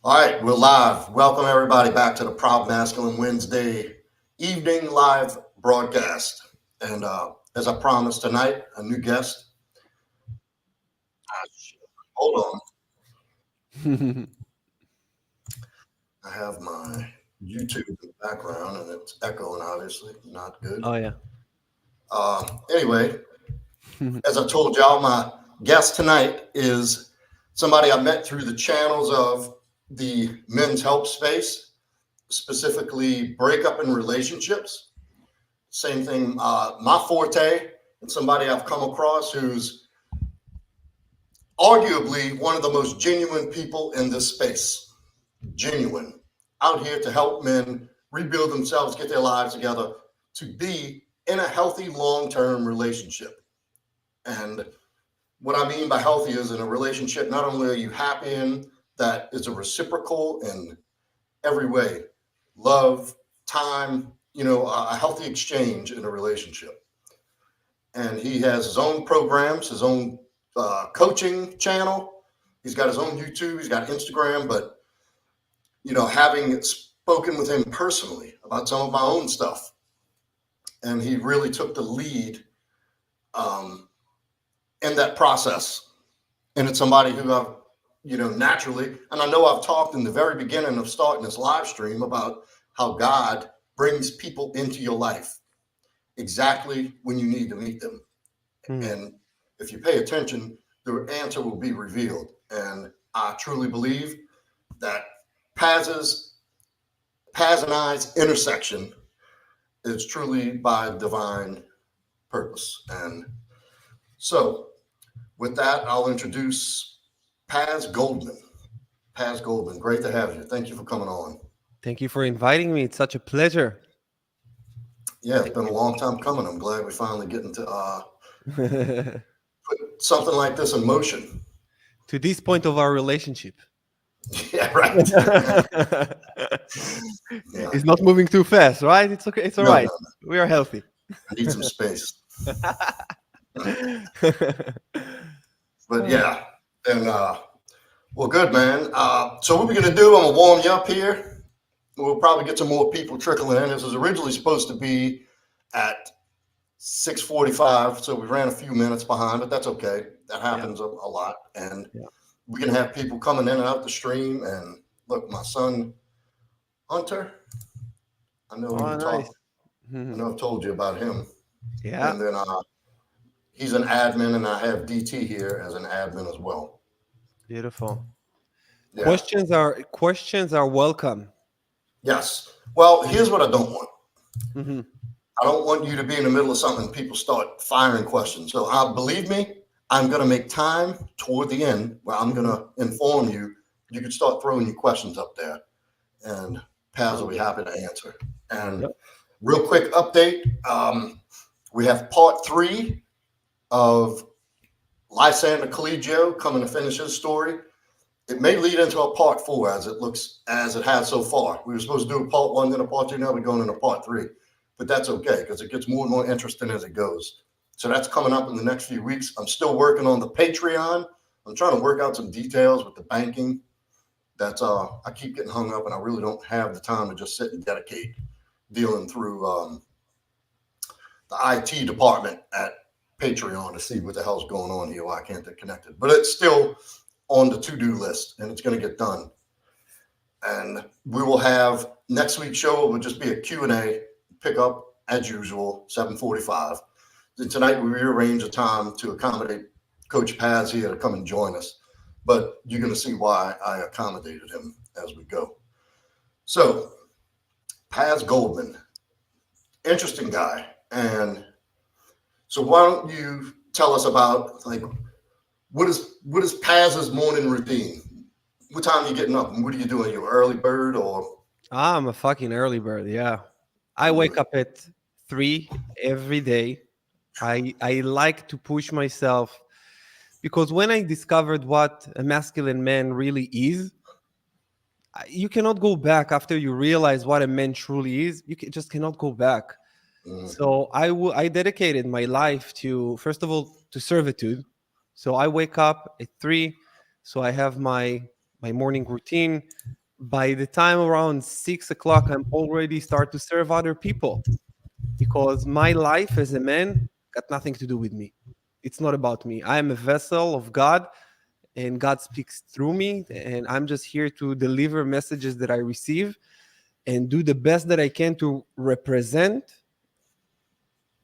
All right, we're live. Welcome everybody back to the Proud Masculine Wednesday evening live broadcast. And as I promised tonight, a new guest. Hold on, I have my YouTube in the background and it's echoing. Obviously, not good. Oh yeah. Anyway, as I told y'all, my guest tonight is somebody I met through the channels of the men's help space, specifically breakup and relationships. Same thing, my forte, and somebody I've come across who's arguably one of the most genuine people in this space. Genuine, out here to help men rebuild themselves, get their lives together, to be in a healthy long-term relationship. And what I mean by healthy is in a relationship, not only are you happy in that it's a reciprocal in every way, love, time, a healthy exchange in a relationship. And he has his own programs, his own coaching channel. He's got his own YouTube. He's got Instagram. But having spoken with him personally about some of my own stuff, and he really took the lead in that process. And it's somebody who I've, naturally, and I know I've talked in the very beginning of starting this live stream about how God brings people into your life exactly when you need to meet them. And if you pay attention, the answer will be revealed. And I truly believe that Paz and I's intersection is truly by divine purpose. And so with that, I'll introduce Paz Goldman. Paz Goldman, great to have you. Thank you for coming on. Thank you for inviting me. It's such a pleasure. Yeah, it's been a long time coming. I'm glad we're finally getting to To put something like this in motion. this point of our relationship. Yeah, right. Yeah. It's not moving too fast, right? It's okay. It's all No, right. no, We are healthy. I need some space. But yeah, and well, good, man. So what we're gonna do? I'm gonna warm you up here. We'll probably get some more people trickling in. This was originally supposed to be at 6:45, so we ran a few minutes behind, but that's okay. That happens a lot, and Yeah. we can have people coming in and out the stream. And look, my son Hunter, I know Oh, you nice. talked. I know I've told you about him, Yeah. and then he's an admin, and I have DT here as an admin as well. Beautiful. Yeah. Questions are welcome. Yes. Well, here's what I don't want. Mhm. I don't want you to be in the middle of something and people start firing questions. So believe me, I'm going to make time toward the end where I'm going to inform you. You can start throwing your questions up there, and Paz will be happy to answer. And Yep. real quick update: we have part 3 of Lysander Collegio coming to finish his story. It may lead into a part 4 as it has so far. We were supposed to do a part 1, then a part 2. Now we're going into part 3. But that's okay because it gets more and more interesting as it goes. So that's coming up in the next few weeks. I'm still working on the Patreon. I'm trying to work out some details with the banking. That's I keep getting hung up, and I really don't have the time to just sit and dedicate dealing through the IT department at Patreon to see what the hell's going on here. Why I can't get connected? But it's still on the to-do list, and it's going to get done. And we will have next week's show will just be a Q&A. Pick up as usual, 7:45. Then tonight we rearrange a time to accommodate Coach Paz here to come and join us. But you're going to see why I accommodated him as we go. So, Paz Goldman, interesting guy. And so why don't you tell us about what is Paz's morning routine? What time are you getting up and what are you doing? Are you an early bird or? I'm a fucking early bird. Yeah. I wake up at 3 every day. I like to push myself because when I discovered what a masculine man really is, you cannot go back after you realize what a man truly is. Just cannot go back. So I dedicated my life to, first of all, to servitude. So I wake up at 3. So I have my morning routine. by the time around 6 o'clock, I'm already start to serve other people because my life as a man got nothing to do with me. It's not about me. I am a vessel of God, and God speaks through me, and I'm just here to deliver messages that I receive and do the best that I can to represent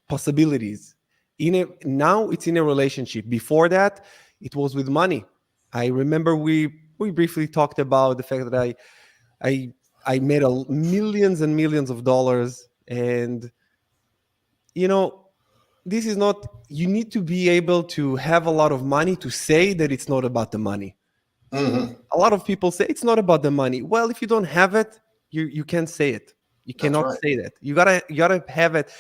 possibilities. Now it's in a relationship. Before that, it was with money. I remember we briefly talked about the fact that I I made millions and millions of dollars, and you know, this is not. You need to be able to have a lot of money to say that it's not about the money. Hmm. A lot of people say it's not about the money. Well, if you don't have it, you can't say it. You That's cannot right. say that. You gotta have it.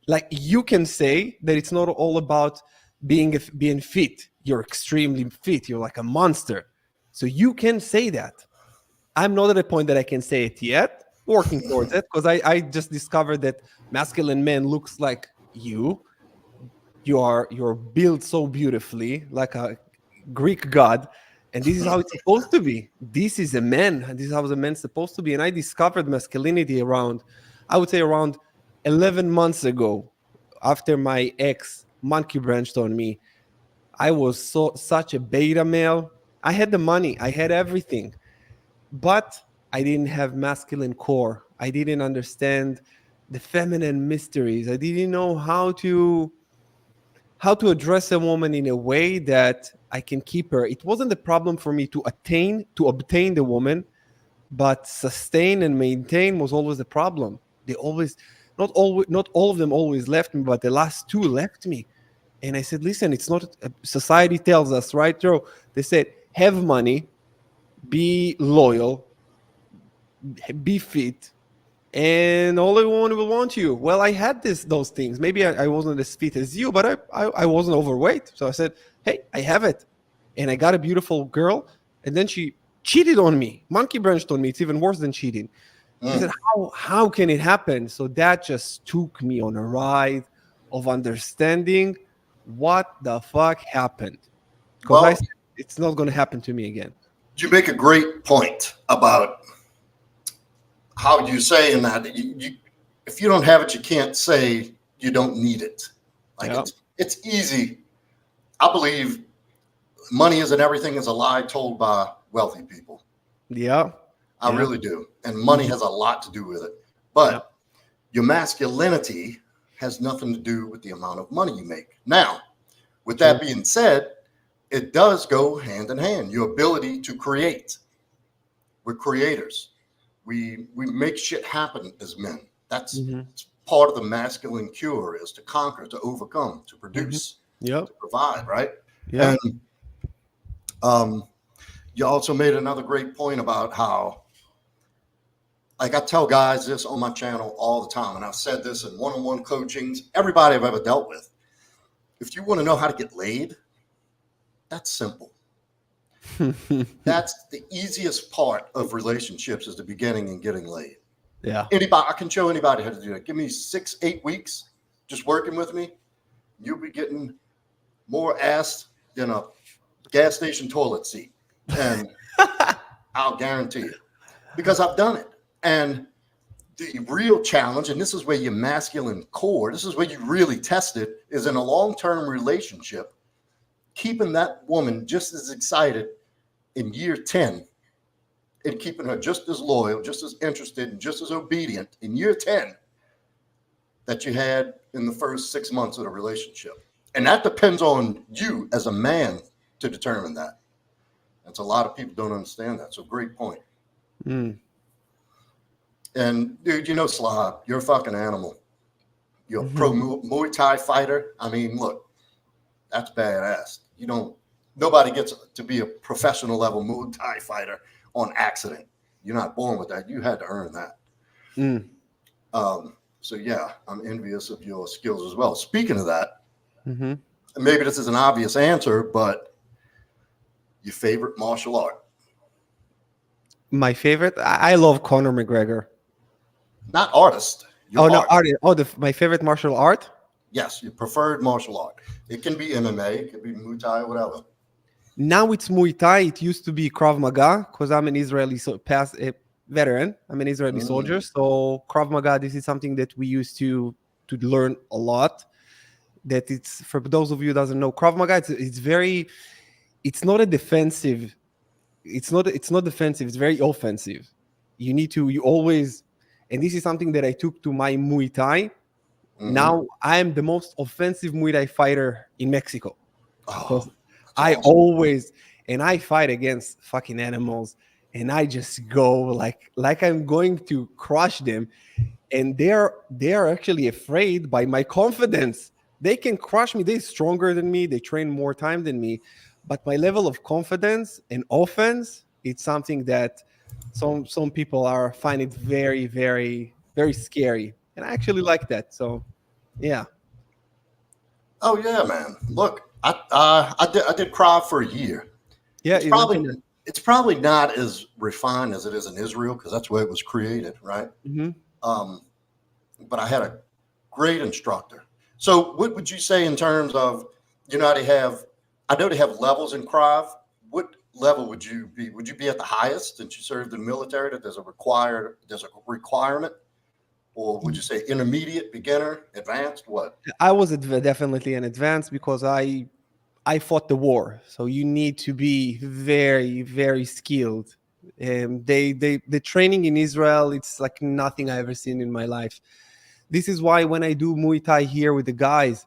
Like you can say that it's not all about being fit. You're extremely fit. You're like a monster. So you can say that. I'm not at a point that I can say it yet. Working towards it because I just discovered that masculine man looks like you. You're built so beautifully, like a Greek god, and this is how it's supposed to be. This is a man, and this is how the man's supposed to be. And I discovered masculinity around, I would say, around 11 months ago, after my ex monkey branched on me. I was such a beta male. I had the money, I had everything, but I didn't have masculine core. I didn't understand the feminine mysteries. I didn't know how to address a woman in a way that I can keep her. It wasn't a problem for me to obtain the woman, but sustain and maintain was always a problem. They always, not all of them always left me, but the last two left me. And I said, listen, it's not. Society tells us, right, Joe? They said, have money, be loyal, be fit, and all everyone will want you. Well, I had those things. Maybe I wasn't as fit as you, but I wasn't overweight. So I said, hey, I have it. And I got a beautiful girl, and then she cheated on me, monkey branched on me. It's even worse than cheating. I said, Mm. how can it happen? So that just took me on a ride of understanding what the fuck happened. Because I Well, said, it's not going to happen to me again. you make a great point about how you saying that if you don't have it, you can't say you don't need it. Like Yeah. it's easy. I believe money isn't everything is a lie told by wealthy people. Yeah. I Yeah. really do. And money Mhm. has a lot to do with it. Yeah. But your masculinity has nothing to do with the amount of money you make. Now, with True. that being said, it does go hand in hand. Your ability to create. We're creators. We make shit happen as men. That's Hmm. part of the masculine cure is to conquer, to overcome, to Hmm. produce, Yep. to provide, right? Yeah. And um, you also made another great point about how, like I tell guys this on my channel all the time, and I've said this in one-on-one coachings, everybody I've ever dealt with. If you want to know how to get laid, that's simple. That's the easiest part of relationships is the beginning and getting laid. Yeah. Anybody, I can show anybody how to do that. Give me 6, 8 weeks just working with me. You'll be getting more ass than a gas station toilet seat. And I'll guarantee you because I've done it. And the real challenge, and this is where your masculine core, this is where you really test it, is in a long term relationship, keeping that woman just as excited in year 10 and keeping her just as loyal, just as interested, and just as obedient in year 10 that you had in the first 6 months of the relationship. And that depends on you as a man to determine that. That's a lot of people don't understand that. So great point. Mm. And dude, you know, Slob, you're a fucking animal. You're a pro Mhm. Muay Thai fighter. I mean, look, that's badass. You don't, nobody gets to be a professional level Muay Thai fighter on accident. You're not born with that. You had to earn that. Mm. So yeah, I'm envious of your skills as well. Speaking of that, Mhm. and maybe this is an obvious answer, but your favorite martial art? My favorite, I love Conor McGregor. Not artist, Oh your no, art. art. Oh, my favorite martial art. Yes, your preferred martial art. It can be MMA, it could be Muay Thai, whatever. Now it's Muay Thai. It used to be Krav Maga because I'm an Israeli, so veteran. I'm an Israeli soldier, Mm, so Krav Maga. This is something that we used to learn a lot. That it's for those of you who doesn't know Krav Maga. It's very. It's not a defensive. It's not defensive. It's very offensive. You need to. You always. And this is something that I took to my Muay Thai. hmm. Now I am the most offensive Muay Thai fighter in Mexico Oh, because that's I awesome. always and I fight against fucking animals and I just go like I'm going to crush them and they're actually afraid by my confidence. They can crush me. They're stronger than me. They train more time than me, but my level of confidence and offense, it's something that some people are find it very very scary, and I actually like that. So yeah, Oh yeah, man. Look, I did cry for a year. yeah, It's you probably mentioned that. it's probably not as refined as it is in Israel because that's where it was created, right? Hmm. Um, but I had a great instructor. So, what would you say in terms of, you know, they have, I know they have levels in Krav. What level would you be? Would you be at the highest since you served in the military that there's a requirement? Or would you say intermediate, beginner, advanced? What? I was definitely an advance because I fought the war, so you need to be very skilled. They the training in Israel, it's like nothing I ever seen in my life. This is why when I do Muay Thai here with the guys,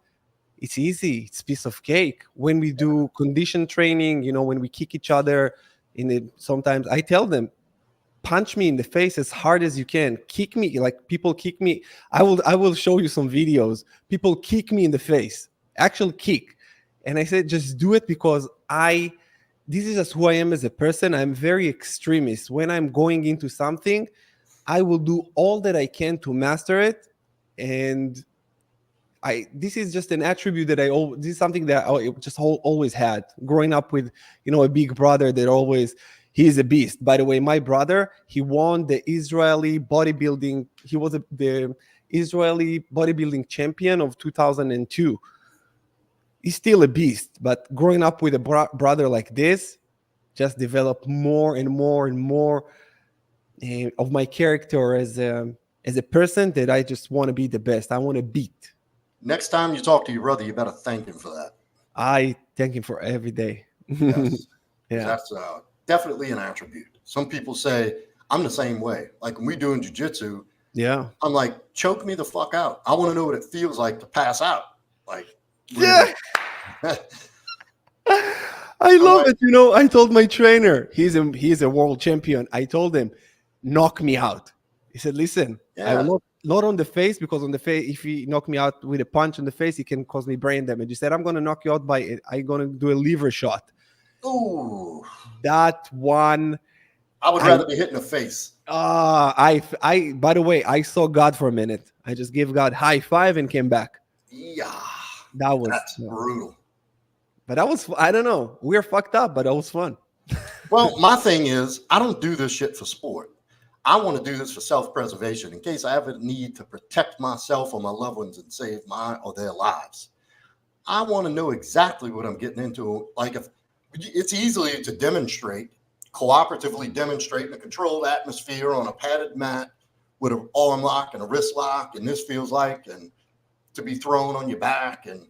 it's easy. It's piece of cake. When we do condition training, when we kick each other in it, sometimes I tell them, punch me in the face as hard as you can. Kick me like people kick me. I will show you some videos. People kick me in the face. Actual kick. And I said, just do it because this is just who I am as a person. I'm very extremist. When I'm going into something, I will do all that I can to master it. And this is just an attribute that this is something that I just always had growing up with, a big brother that always, he is a beast. By the way, my brother, he won the Israeli bodybuilding. He was the Israeli bodybuilding champion of 2002. He's still a beast, but growing up with a brother like this just developed more and more and more of my character as a person that I just want to be the best. I want to beat. Next time you talk to your brother, you better thank him for that. I thank him for every day. Yes, because Yeah. that's definitely an attribute. Some people say I'm the same way. Like when we doing jujitsu, Yeah. I'm like, choke me the fuck out. I want to know what it feels like to pass out. Like really. Yeah. I I'm love like, it. I told my trainer, he's a world champion. I told him, knock me out. He said, listen, I will yeah. not on the face, because on the face, if he knock me out with a punch on the face, he can cause me brain damage. He said, I'm gonna knock you out I'm gonna do a liver shot. Ooh. That one, I would I rather be hit in the face. I by the way, I saw God for a minute. I just gave God high five and came back. Yeah. That was That's brutal. But that was, I don't know. We are fucked up, but that was fun. Well, my thing is, I don't do this shit for sport. I want to do this for self-preservation in case I ever need to protect myself or my loved ones and save my or their lives. I want to know exactly what I'm getting into. Like if it's easily to demonstrate, cooperatively demonstrate in a controlled atmosphere on a padded mat with an arm lock and a wrist lock, and this feels like, and to be thrown on your back. And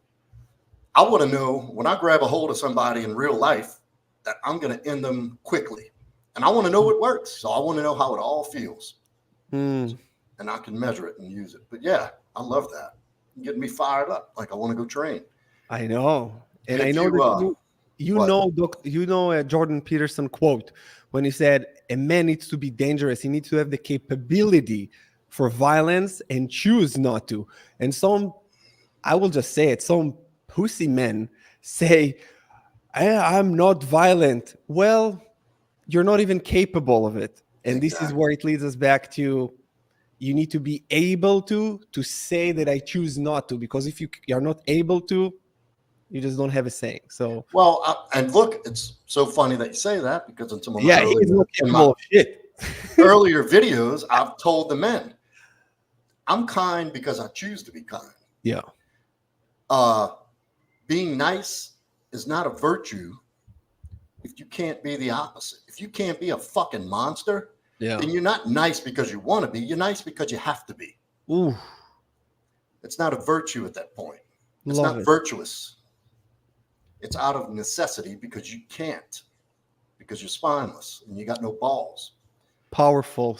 I want to know when I grab a hold of somebody in real life that I'm going to end them quickly. And I want to know it works. So I want to know how it all feels. Mm, And I can measure it and use it. But yeah, I love that. Getting me fired up. Like I want to go train. I know. And I Have know you, that you what? know, Jordan Peterson quote when he said, a man needs to be dangerous. He needs to have the capability for violence and choose not to. And I will just say it, some pussy men say, I'm not violent. Well, you're not even capable of it. And this is Exactly. where it leads us back to, you need to be able to say that I choose not to, because if you're not able to, you just don't have a saying. So Well, and look, it's so funny that you say that because in some of my yeah, he is not in my capable of shit. earlier videos, I've told the men, I'm kind because I choose to be kind. Yeah. Uh, Being nice is not a virtue if you can't be the opposite. If you can't be a fucking monster, Yeah. And you're not nice because you want to be. You're nice because you have to be. Ooh, It's not a virtue at that point. It's love not it. virtuous. It's out of necessity because you can't, because you're spineless and you got no balls. Powerful.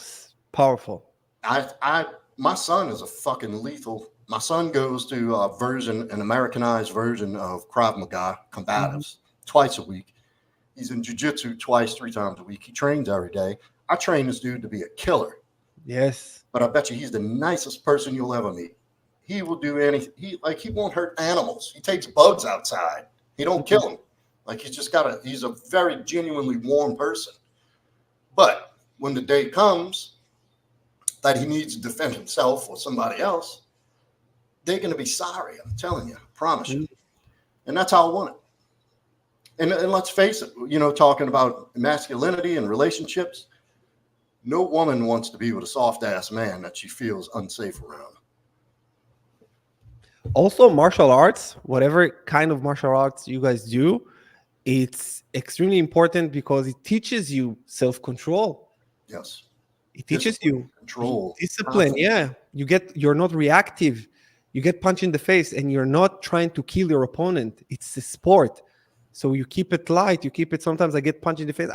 Powerful. I, my son is a fucking lethal. My son goes to an Americanized version of Krav Maga Mhm. combatives twice a week. He's in jujitsu twice, 3 times a week. He trains every day. I train this dude to be a killer, Yes. but I bet you he's the nicest person you'll ever meet. He will do anything. He won't hurt animals. He takes bugs outside. He don't Mhm. kill them. Like he's a very genuinely warm person. But when the day comes that he needs to defend himself or somebody else, they're going to be sorry. I'm telling you, I promise you. Mm. And that's how I want it. And let's face it, talking about masculinity and relationships, no woman wants to be with a soft ass man that she feels unsafe around. Also, martial arts, whatever kind of martial arts you guys do, it's extremely important because it teaches you self-control. Yes. It teaches Discipline, you control, discipline. confidence. Yeah, you're not reactive. You get punched in the face, and you're not trying to kill your opponent. It's a sport, so you keep it light. You keep it. Sometimes I get punched in the face.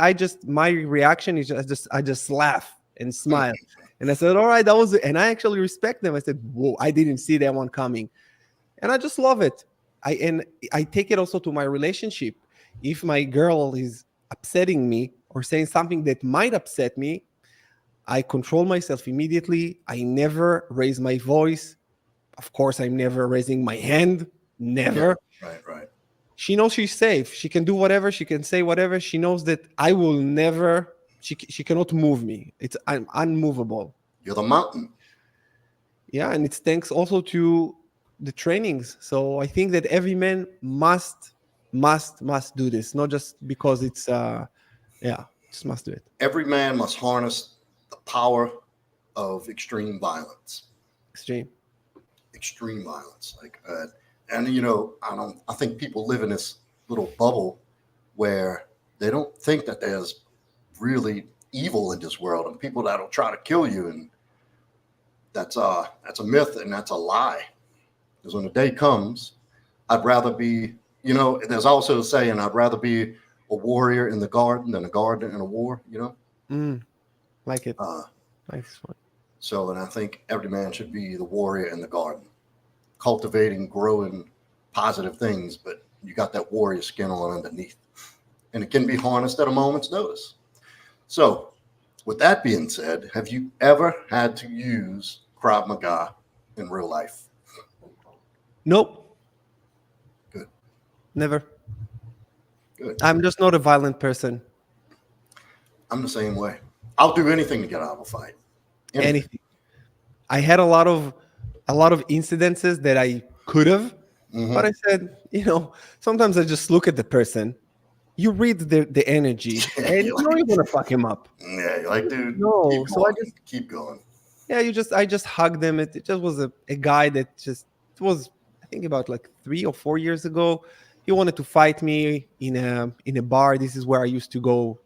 My reaction is I just laugh and smile, and I said, "All right, that was it." And I actually respect them. I said, "Whoa, I didn't see that one coming," and I just love it. I take it also to my relationship. If my girl is upsetting me or saying something that might upset me, I control myself immediately. I never raise my voice. Of course, I'm never raising my hand. Yeah, Never. right. She knows she's safe. She can do whatever. She can say whatever. She knows that I will never. She cannot move me. I'm unmovable. You're the mountain. Yeah, and it's thanks also to the trainings. So I think that every man must do this, not just because it's yeah, just must do it. Every man must harness the power of extreme violence. Extreme. Extreme violence. And I think people live in this little bubble where they don't think that there's really evil in this world and people that'll try to kill you. And that's a myth and that's a lie. Because when the day comes, I'd rather be, there's also a saying, I'd rather be a warrior in the garden than a gardener in a war. Mm, like it. Uh, Like this one. so, and I think every man should be the warrior in the garden, cultivating, growing positive things, but you got that warrior skin on underneath. And it can be harnessed at a moment's notice. So, with that being said, have you ever had to use Krav Maga in real life? Nope, Good, never. good. I'm just not a violent person. I'm the same way. I'll do anything to get out of a fight. Anything. Anything. I had a lot of incidences that I could have, but Hmm. I said, sometimes I just look at the person. You read the energy, and You're you know like, you're gonna fuck him up. yeah, you're like, dude, No, keep so I going, just keep going. yeah, I just hugged him. It just was a guy that just it was I think about like 3 or 4 years ago. He wanted to fight me in a bar. This is where I used to go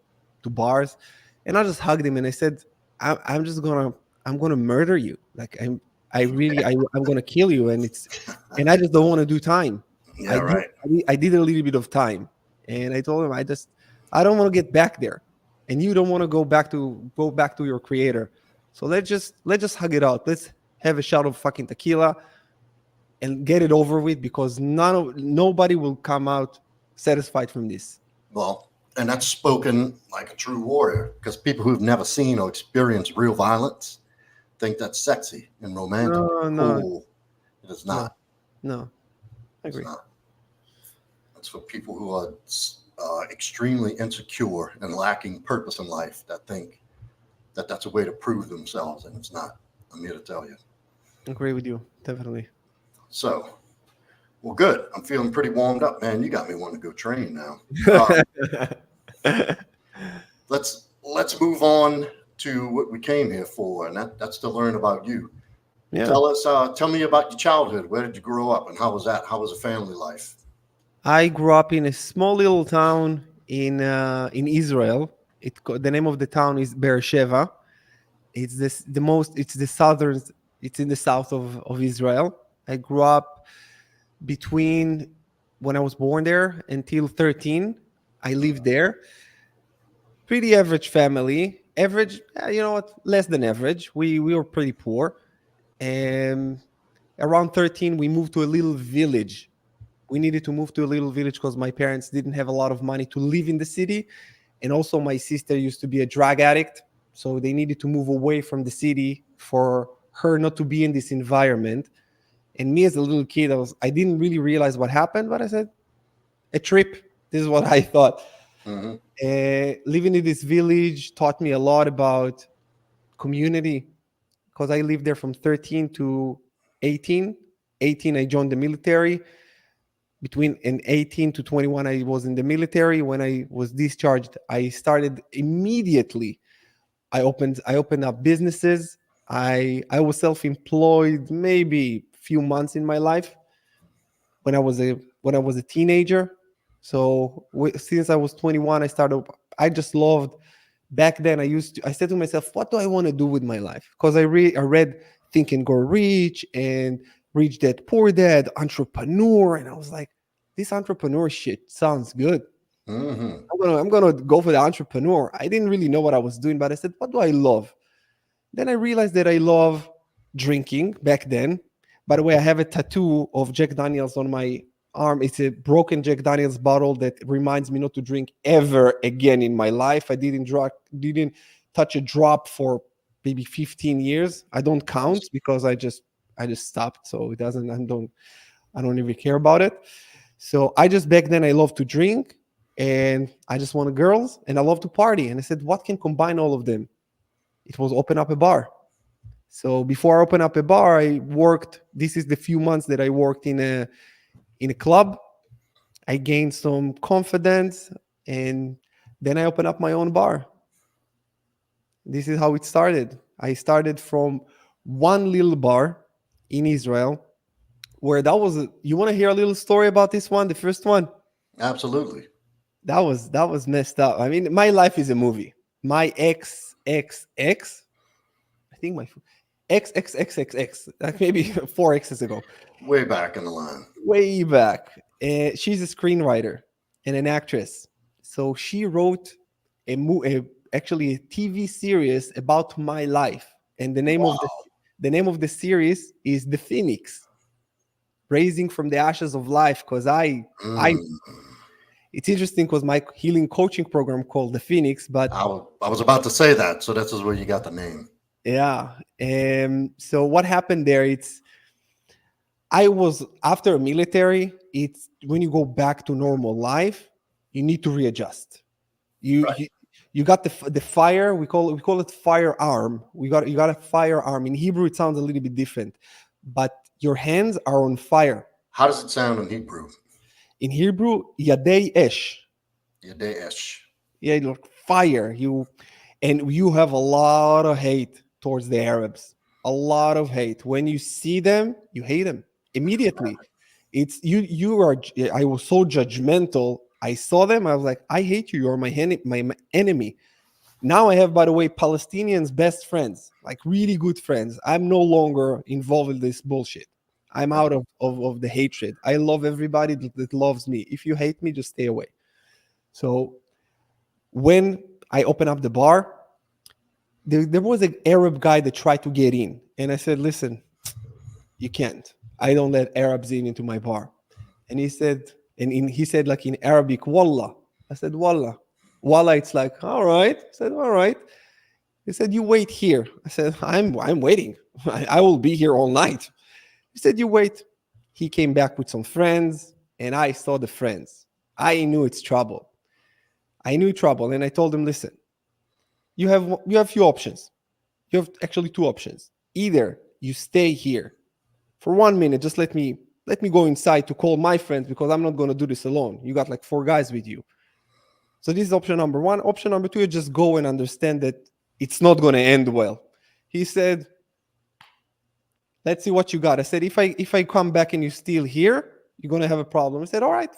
to bars, and I just hugged him and I said, I'm just gonna murder you. Like I'm gonna kill you, and I just don't want to do time. Yeah, right. I did a little bit of time, and I told him I don't want to get back there, and you don't want to go back to your creator. So let's just hug it out. Let's have a shot of fucking tequila and get it over with because nobody will come out satisfied from this. Well, and that's spoken like a true warrior because people who've never seen or experienced real violence think that's sexy and romantic No, and no, cool. It is no, not. no. I It's agree. not. It's for people who are extremely insecure and lacking purpose in life that think that that's a way to prove themselves, and it's not. I'm here to tell you. Agree with you. Definitely. So, well, good. I'm feeling pretty warmed up, man. You got me wanting to go train now. Uh, let's move on to what we came here for, and that's to learn about you. Yeah. Tell me about your childhood. Where did you grow up, and how was that? How was the family life? I grew up in a small little town in Israel. The name of the town is Beersheba. It's this the most. It's the southern. It's in the south of Israel. I grew up between when I was born there until 13. I lived there. Pretty average family. Average, you know what? Less than average. We were pretty poor. And around 13, we moved to a little village. We needed to move to a little village because my parents didn't have a lot of money to live in the city. And also, my sister used to be a drug addict. So they needed to move away from the city for her not to be in this environment. And me as a little kid, I didn't really realize what happened, but I said, a trip. This is what I thought. Hmm. Living in this village taught me a lot about community because I lived there from 13 to 18. 18, I joined the military. Between in 18 to 21, I was in the military. When I was discharged, I started immediately. I opened up businesses. I was self-employed maybe few months in my life when I was a teenager. So since I was 21, I started. I just loved. Back then, I said to myself, "What do I want to do with my life?" Because I read Think and Grow Rich and Rich Dad Poor Dad, Entrepreneur, and I was like, "This entrepreneur shit sounds good. Hmm. I'm gonna go for the entrepreneur." I didn't really know what I was doing, but I said, "What do I love?" Then I realized that I love drinking back then. By the way, I have a tattoo of Jack Daniels on my arm. It's a broken Jack Daniels bottle that reminds me not to drink ever again in my life. I didn't touch a drop for maybe 15 years. I don't count because I just stopped. So it doesn't I don't even care about it. So I just back then I love to drink and I just wanted girls and I love to party. And I said, what can combine all of them? It was open up a bar. So before I opened up a bar, I worked. This is the few months that I worked in a club. I gained some confidence, and then I opened up my own bar. This is how it started. I started from one little bar in Israel, where that was. You want to hear a little story about this one? The first one. Absolutely. That was messed up. I mean, my life is a movie. My ex, I think my X X X X X, like maybe 4 X's ago, Way back in the line. way back. She's a screenwriter and an actress. So she wrote actually a TV series about my life, and Wow. the name of the series is The Phoenix, Raising from the Ashes of Life. Because I Mm. it's interesting because my healing coaching program called The Phoenix, but I was about to say that. So this is where you got the name. yeah. So what happened there? I was after a military. It's when you go back to normal life, you need to readjust. You Right. you, you got the fire. We call it firearm. You got a firearm. In Hebrew, it sounds a little bit different, but your hands are on fire. How does it sound in Hebrew? In Hebrew, yadei esh. Yadesh. Yeah, like fire. You have a lot of hate towards the Arabs. A lot of hate. When you see them, you hate them immediately. It's you. You are. I was so judgmental. I saw them. I was like, I hate you. You're my enemy. Now I have, by the way, Palestinians best friends, like really good friends. I'm no longer involved in this bullshit. I'm out of the hatred. I love everybody that loves me. If you hate me, just stay away. So when I opened up the bar, there was an Arab guy that tried to get in. And I said, listen, you can't. I don't let Arabs into my bar. And he said, he said like in Arabic, Wallah. I said, Wallah. Wallah, it's like, all right. I said, all right. He said, you wait here. I said, I'm waiting. I will be here all night. He said, you wait. He came back with some friends, and I saw the friends. I knew it's trouble. I knew trouble. And I told him, listen, you have few options. You have actually two options. Either you stay here for 1 minute, just let me go inside to call my friends because I'm not going to do this alone. You got like four guys with you. So this is option number one. Option number two, you just go and understand that it's not going to end well. He said, let's see what you got. I said, if I come back and you're still here, you're going to have a problem. I said, all right.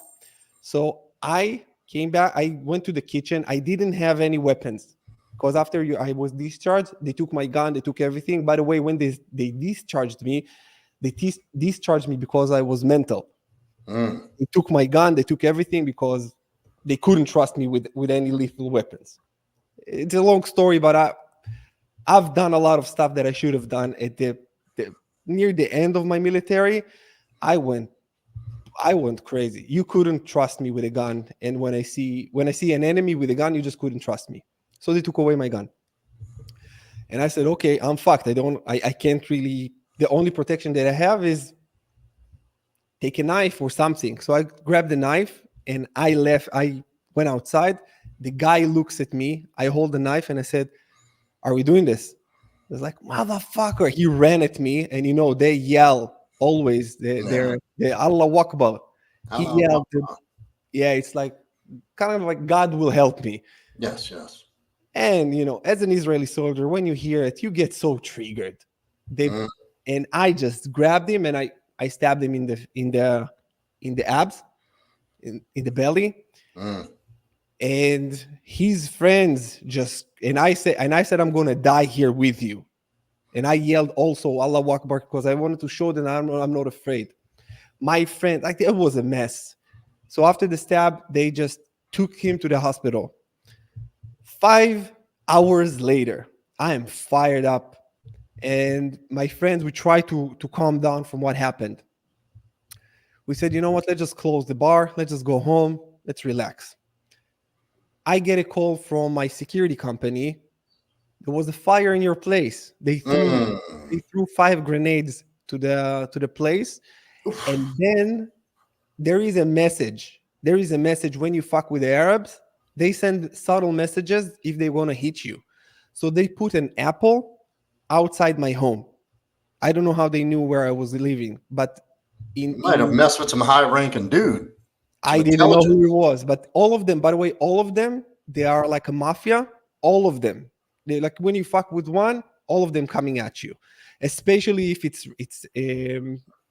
So I came back. I went to the kitchen. I didn't have any weapons. because after I was discharged, they took my gun, they took everything. By the way, when they discharged me, they discharged me because I was mental. Mm. They took my gun, they took everything because they couldn't trust me with any lethal weapons. It's a long story, but I've done a lot of stuff that I should have done at the near the end of my military. I went I went crazy. You couldn't trust me with a gun, and when I see an enemy with a gun, you just couldn't trust me. So they took away my gun, and I said, "Okay, I'm fucked. I can't really. The only protection that I have is take a knife or something." So I grabbed the knife and I left. I went outside. The guy looks at me. I hold the knife and I said, "Are we doing this?" I was like, "Motherfucker!" He ran at me, and they yell always. Yeah. They're Allah Akbar. He Allah yelled. Akbar. Yeah, it's like kind of like God will help me. Yes, yes. And as an Israeli soldier, when you hear it, you get so triggered. They Mm, and I just grabbed him and I stabbed him in the abs, in the belly. mm. And his friends I said I'm gonna die here with you. And I yelled also Allah Akbar because I wanted to show that I'm not afraid. My friend, like it was a mess. So after the stab, they just took him to the hospital. 5 hours later, I am fired up. And my friends, we try to calm down from what happened. We said, you know what, let's just close the bar, let's just go home, let's relax. I get a call from my security company. There was a fire in your place. They threw Mm. they threw 5 grenades to the place. Oof. And then there is a message when you fuck with the Arabs. They send subtle messages if they want to hit you. So they put an apple outside my home. I don't know how they knew where I was living, but in You might have in messed with some high ranking dude, some I didn't know intelligent. who he was. But all of them, by the way, all of them, they are like a mafia. All of them, they like when you fuck with one, all of them coming at you, especially if it's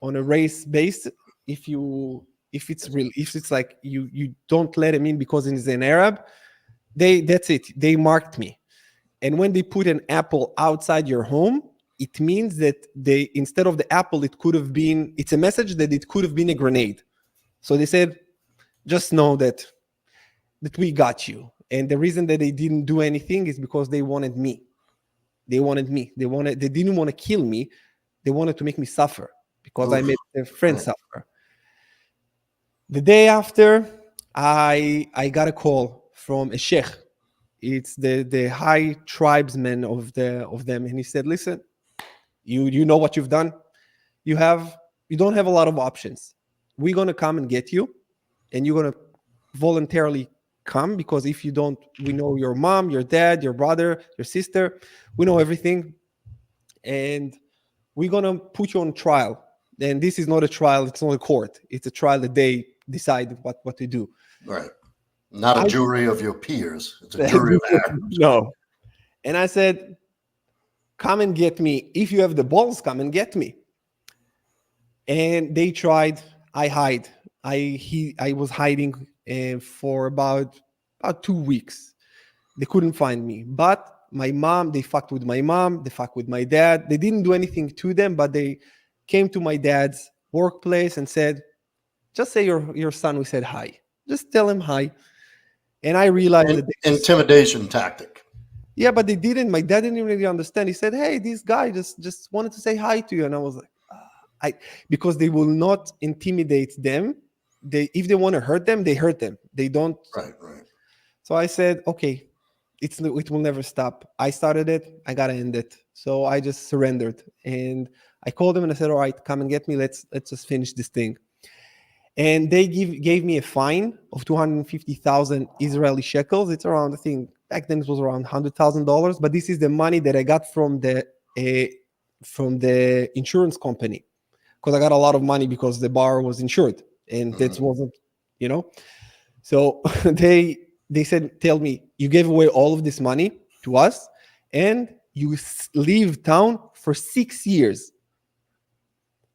on a race base. If you if it's like you don't let him in because he's an Arab, that's it. They marked me. And when they put an apple outside your home, it means that they instead of the apple, it's a message that it could have been a grenade. So they said, just know that we got you. And the reason that they didn't do anything is because they wanted me. They wanted me. They didn't want to kill me. They wanted to make me suffer because I Oof. made their friends Man. suffer. The day after, I got a call from a sheikh. It's the high tribesman of them, and he said, "Listen, you know what you've done. You have you don't have a lot of options. We're gonna come and get you, and you're gonna voluntarily come because if you don't, we know your mom, your dad, your brother, your sister. We know everything, and we're gonna put you on trial. And this is not a trial; it's not a court. It's a trial that they decide what to do." Right. Not a I jury of your peers. It's a said, jury of actors. "No," and I said, "Come and get me. If you have the balls, come and get me." And they tried. I hide. I was hiding for about 2 weeks. They couldn't find me. But my mom, they fucked with my mom. They fucked with my dad. They didn't do anything to them, but they came to my dad's workplace and said, "Just say your son. We said hi. Just tell him hi." And I realized that they just Intimidation tactic. yeah, but they didn't. My dad didn't really understand. He said, "Hey, this guy just wanted to say hi to you," and I was like, "I," because they will not intimidate them. They if they want to hurt them, they hurt them. They don't. Right, right. So I said, "Okay, it will never stop. I started it. I gotta end it." So I just surrendered, and I called them and I said, "All right, come and get me. Let's just finish this thing." And they gave me a fine of 250,000 Israeli shekels. It's around, I think back then it was around $100,000. But this is the money that I got from the insurance company because I got a lot of money because the bar was insured, and that Mhm. wasn't, you know. So they said, "Tell me, you gave away all of this money to us, and you leave town for 6 years."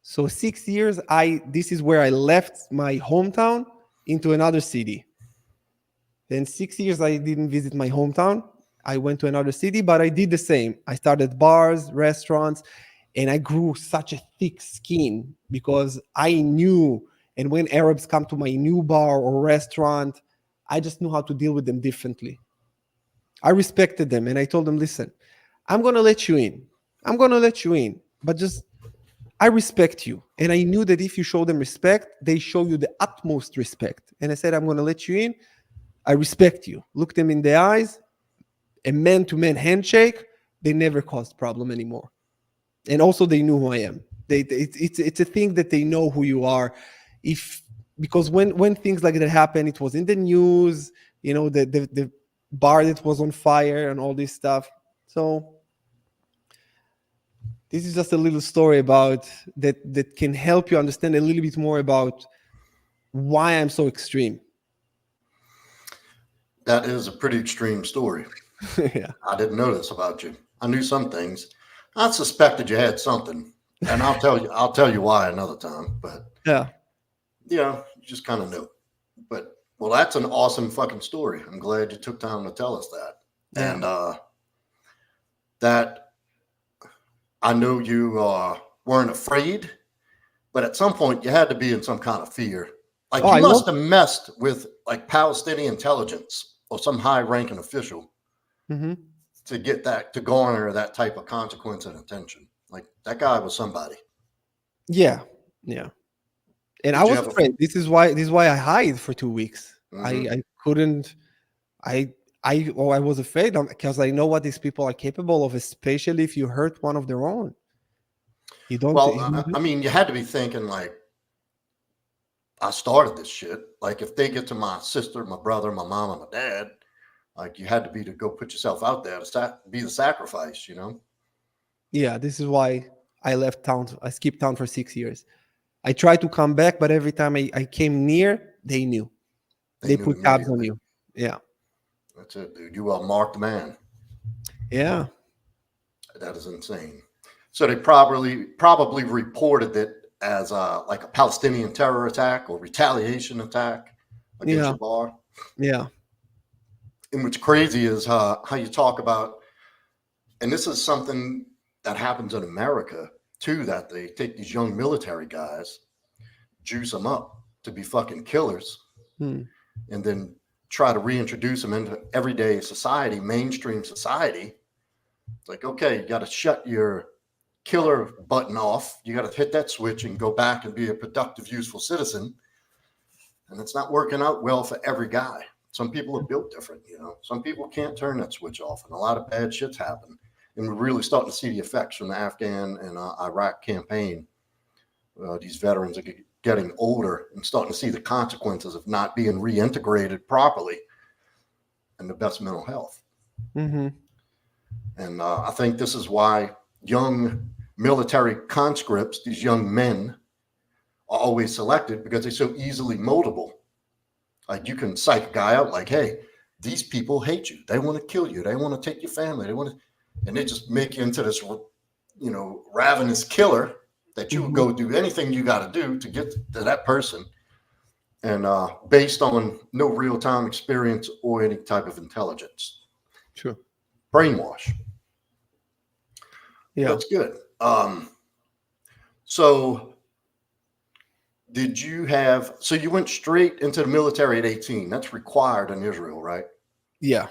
So 6 years, this is where I left my hometown into another city. Then 6 years I didn't visit my hometown. I went to another city, but I did the same. I started bars, restaurants, and I grew such a thick skin because I knew. And when Arabs come to my new bar or restaurant, I just knew how to deal with them differently. I respected them and I told them, listen, I'm going to let you in. I'm going to let you in, but just I respect you. And I knew that if you show them respect, they show you the utmost respect. And I said, I'm going to let you in. I respect you. Look them in the eyes, a man to man handshake. They never caused problem anymore. And also they knew who I am. It's a thing that they know who you are. If because when things like that happen, it was in the news, the bar that was on fire and all this stuff. So this is just a little story about that can help you understand a little bit more about why I'm so extreme. That is a pretty extreme story. Yeah. I didn't know this about you. I knew some things. I suspected you had something, and I'll tell you why another time. But Yeah. you just kind of knew. But well, that's an awesome fucking story. I'm glad you took time to tell us that. Yeah. And that I know you weren't afraid, but at some point you had to be in some kind of fear. Like Oh, you I must love. have messed with like Palestinian intelligence or some high-ranking official Hmm. to get that to garner that type of consequence and attention. Like that guy was somebody. Yeah. Yeah. And I Did you was have a? afraid. This is why I hid for 2 weeks. Mm-hmm. I couldn't. I was afraid because I know what these people are capable of, especially if you hurt one of their own. You don't. Well, You don't I do- mean, you had to be thinking like, I started this shit. Like, if they get to my sister, my brother, my mom, and my dad, like, you had to be to go put yourself out there to be the sacrifice, you know? Yeah, this is why I left town. I skipped town for 6 years. I tried to come back, but every time I came near, they knew. They They knew put tabs on immediately. you. Yeah. That's it, dude. You are a marked man. Yeah. That is insane. So they probably reported it as like a Palestinian terror attack or retaliation attack against Yeah. your bar. Yeah. And what's crazy is how you talk about, and this is something that happens in America too, that they take these young military guys, juice them up to be fucking killers, Hmm. and then try to reintroduce them into everyday society, mainstream society. It's like, okay, you got to shut your killer button off. You got to hit that switch and go back and be a productive, useful citizen. And it's not working out well for every guy. Some people are built different, you know. Some people can't turn that switch off, and a lot of bad shit's happen. And we're really starting to see the effects from the Afghan and Iraq campaign. These veterans are getting older and starting to see the consequences of not being reintegrated properly in the best mental health. Hmm. And I think this is why young military conscripts, these young men, are always selected because they're so easily moldable. Like you can psych a guy out like, hey, these people hate you. They want to kill you. They want to take your family. They want to, and they just make you into this, ravenous killer that you would Hmm. go do anything you got to do to get to that person. And based on no real time experience or any type of intelligence, True. brainwash. Yeah. That's good. So so you went straight into the military at 18. That's required in Israel, right? Yeah.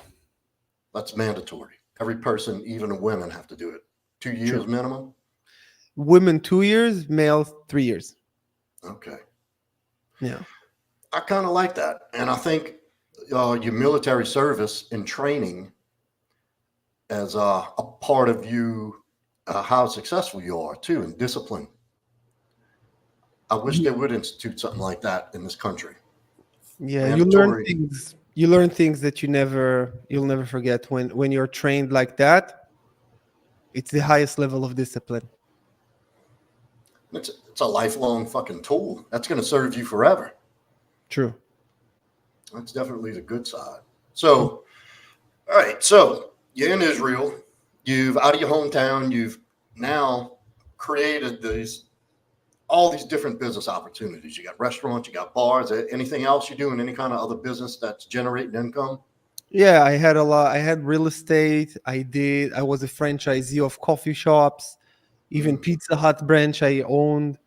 That's mandatory. Every person, even the women, have to do it. 2 years True. minimum. Women 2 years, male 3 years. Okay. Yeah. I kind of like that. And I think your military service and training as a part of you, how successful you are too, and discipline. I wish they would institute something like that in this country. Yeah, you learn Mandatory. things. You learn things that you'll never forget when you're trained like that. It's the highest level of discipline. It's a lifelong fucking tool. That's going to serve you forever. True. That's definitely the good side. So, all right. So you're in Israel. You've out of your hometown. You've now created all these different business opportunities. You got restaurants. You got bars. Anything else you do in any kind of other business that's generating income? Yeah, I had a lot. I had real estate. I was a franchisee of coffee shops, even Mm. Pizza Hut branch I owned.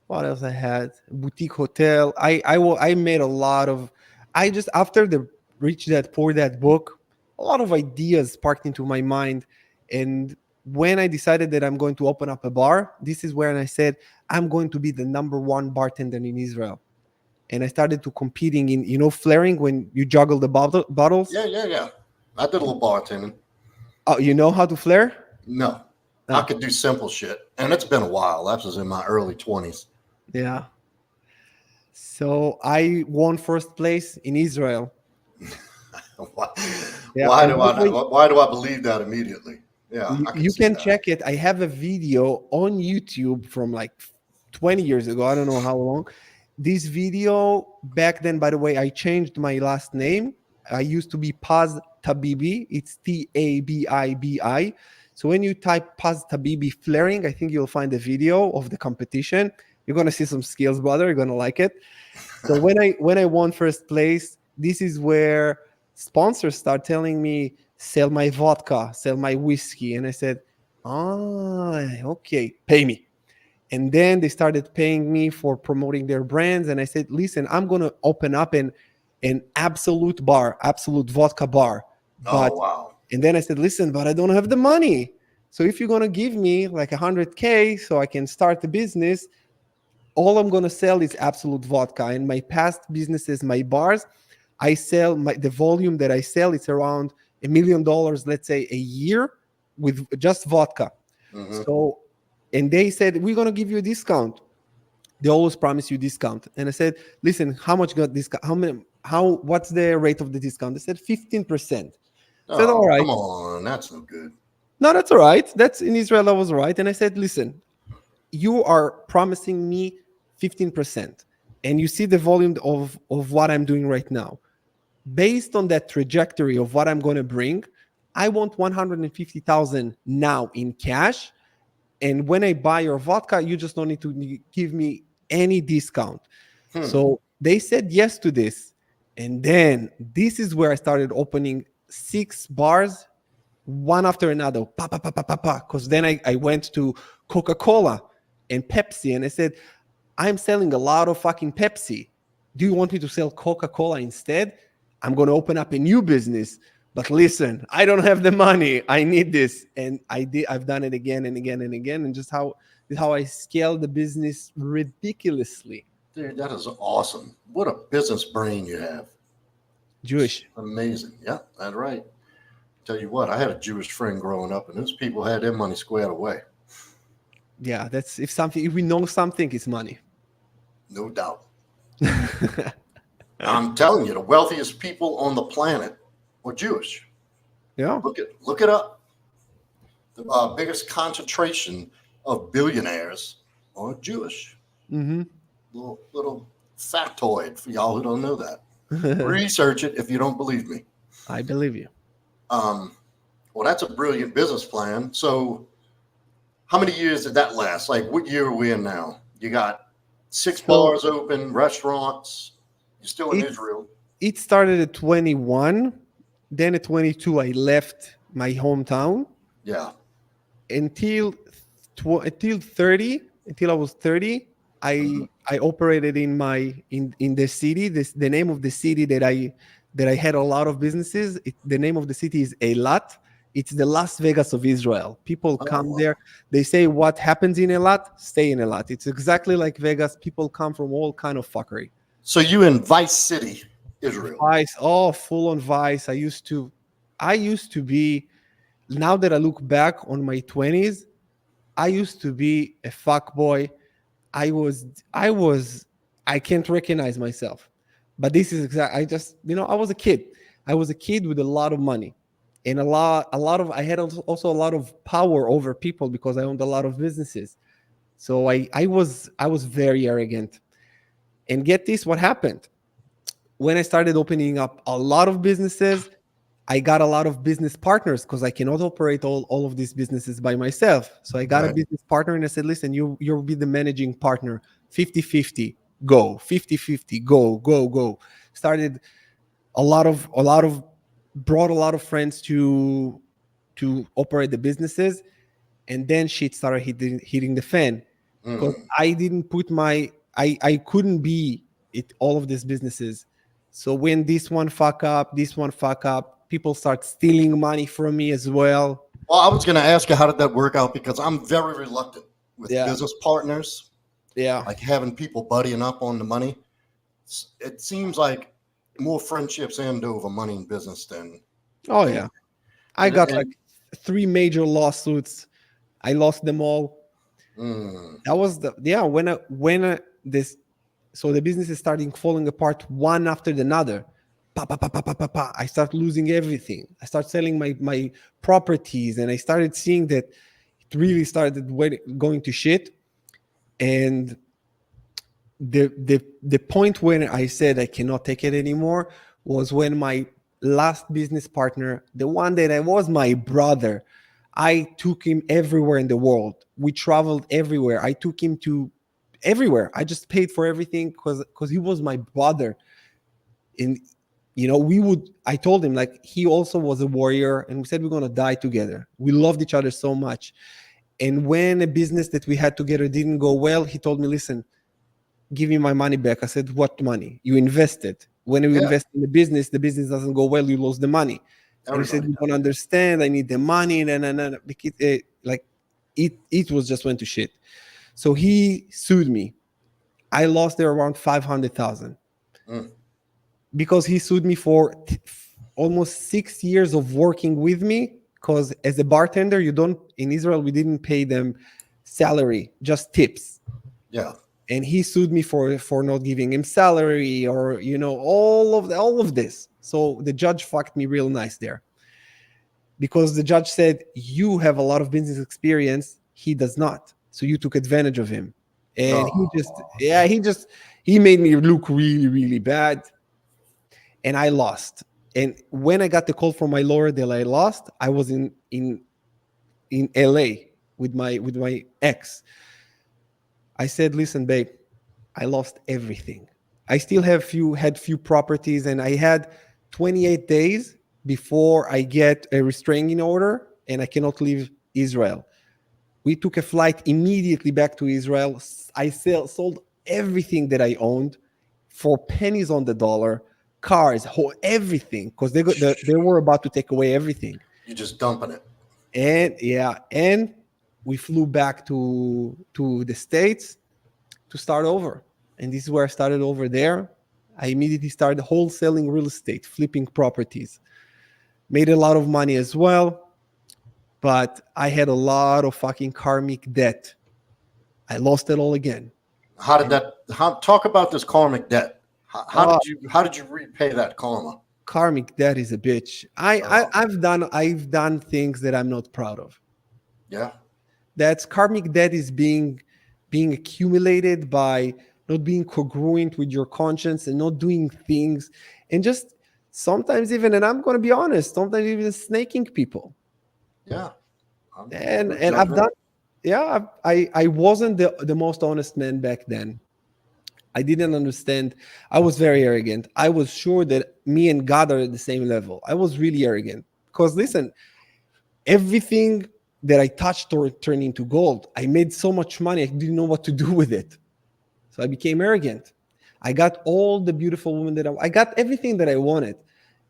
What else I had? Boutique hotel. I made a lot of. I just after the Rich Dad Poor Dad book, a lot of ideas sparked into my mind, and when I decided that I'm going to open up a bar, this is when I said I'm going to be the number one bartender in Israel, and I started to competing in flaring when you juggle the bottles. Yeah, yeah, yeah. I did a little bartending. Oh, you know how to flare? No, I Oh, could do simple shit, and it's been a while. That was in my early 20s. yeah. So I won first place in Israel. Why, Yeah, and by the way, why do I believe that immediately? Yeah, I can you see can that. check it. I have a video on YouTube from like 20 years ago. I don't know how long. This video back then, by the way, I changed my last name. I used to be Paz Tabibi. It's Tabibi. So when you type Paz Tabibi flaring, I think you'll find a video of the competition. You're gonna see some skills, brother. You're gonna like it. So when I won first place, this is where sponsors start telling me sell my vodka, sell my whiskey, and I said, "Ah, okay, pay me." And then they started paying me for promoting their brands, and I said, "Listen, I'm gonna open up an absolute bar, absolute vodka bar." Oh But wow. and then I said, "Listen, but I don't have the money. So if you're gonna give me like 100K so I can start the business, all I'm gonna sell is absolute vodka. And my past businesses, my bars, I sell the volume that I sell. It's around $1 million, let's say, a year with just vodka. Hmm. So, and they said we're gonna give you a discount. They always promise you discount. And I said, listen, how much got discount? How many? How? What's the rate of the discount? They said 15%. I said, all Oh right. come on, that's no good. No, that's all right. That's in Israel. I was right. And I said, listen, you are promising me 15%, and you see the volume of what I'm doing right now. Based on that trajectory of what I'm going to bring, I want 150,000 now in cash. And when I buy your vodka, you just don't need to give me any discount. Hmm. So they said yes to this. And then this is where I started opening 6 bars, one after another, pa pa pa pa pa pa. Because then I went to Coca-Cola and Pepsi, and I said, I'm selling a lot of fucking Pepsi. Do you want me to sell Coca-Cola instead? I'm going to open up a new business. But listen, I don't have the money. I need this. And I did. I've done it again and again and again. And just how I scaled the business ridiculously. Dude, that is awesome. What a business brain you have. It's Jewish. amazing. Yeah, that's right. Tell you what, I had a Jewish friend growing up, and those people had their money squared away. Yeah, that's if we know something, it's money. No doubt. I'm telling you, the wealthiest people on the planet were Jewish. Yeah. Look it up. The biggest concentration of billionaires are Jewish. Hmm. Little factoid for y'all who don't know that. Research it if you don't believe me. I believe you. Um, well, that's a brilliant business plan. So, how many years did that last? Like, what year are we in now? You got 6 bars So open, restaurants. You're still in it Israel. it started at 21. Then at 22, I left my hometown Yeah. until until 30. Until I was 30, Hmm. I operated in the city. The name of the city that I had a lot of businesses. The name of the city is Eilat. It's the Las Vegas of Israel. People Oh, come there. wow. They say what happens in Eilat, stay in Eilat. It's exactly like Vegas. People come from all kind of fuckery. So you in Vice City, Israel. Vice, oh, full on Vice. I used to be. Now that I look back on my 20s, I used to be a fuck boy. I was I can't recognize myself. But this is exact. I just I was a kid. I was a kid with a lot of money, and a lot of I had also a lot of power over people because I owned a lot of businesses. So I was very arrogant. And get this, what happened when I started opening up a lot of businesses? I got a lot of business partners because I cannot operate all of these businesses by myself. So I got a Right. business partner and I said, listen, you'll be the managing partner. 50-50, go. 50-50, go, go, go. Started a lot of brought a lot of friends to operate the businesses, and then shit started hitting the fan because Mm. I didn't put my I couldn't be it all of these businesses. So when this one fuck up, people start stealing money from me as well. Well, I was going to ask you, how did that work out? Because I'm very reluctant with Yeah, business partners, yeah. like having people buddying up on the money. It seems like more friendships end over money in business than Oh yeah. anything. I And, got like and 3 major lawsuits. I lost them all. mm, That was the yeah when this so the business is starting falling apart one after the another. Pa, pa, pa, pa, pa, pa, pa. I start losing everything. I start selling my properties, and I started seeing that it really started going to shit. And the point when I said I cannot take it anymore was when my last business partner, the one that I was my brother, I took him everywhere in the world. We traveled everywhere. I took him to everywhere. I just paid for everything because he was my brother. And we would. I told him like he also was a warrior, and we said we're gonna die together. We loved each other so much. And when a business that we had together didn't go well, he told me, "Listen, give me my money back." I said, "What money? You invested. When you yeah, invest in the business doesn't go well, you lose the money." And he said, everybody "You don't does. understand. I need the money." And because, like it was just went to shit. So he sued me. I lost there around 500,000 Mm, because he sued me for almost 6 years of working with me. Because as a bartender, you don't in Israel we didn't pay them salary, just tips. yeah. And he sued me for not giving him salary or all of this. So the judge fucked me real nice there because the judge said you have a lot of business experience, he does not, so you took advantage of him. And he just Oh, yeah he made me look really really bad, and I lost. And when I got the call from my lawyer that I lost, I was in LA with my ex. I said, "Listen, babe, I lost everything. I still had few properties, and I had 28 days before I get a restraining order, and I cannot leave Israel." We took a flight immediately back to Israel. I sold everything that I owned for pennies on the dollar, cars, everything, because they were about to take away everything. you just dumping it. And yeah, and we flew back to the States to start over. And this is where I started over there. I immediately started wholesaling real estate, flipping properties. Made a lot of money as well, but I had a lot of fucking karmic debt. I lost it all again. How did And that? How talk about this karmic debt? How uh, did you repay that karma? karmic debt is a bitch. Oh, I've done things that I'm not proud of. yeah, That's karmic debt is being accumulated by not being congruent with your conscience and not doing things, and just sometimes even, and I'm going to be honest, sometimes even snaking people. yeah. and No and I've judgment. done yeah I wasn't the most honest man back then. I didn't understand. I was very arrogant. I was sure that me and God are at the same level. I was really arrogant because listen, everything that I touched turned into gold. I made so much money, I didn't know what to do with it. So I became arrogant. I got all the beautiful women I got everything that I wanted.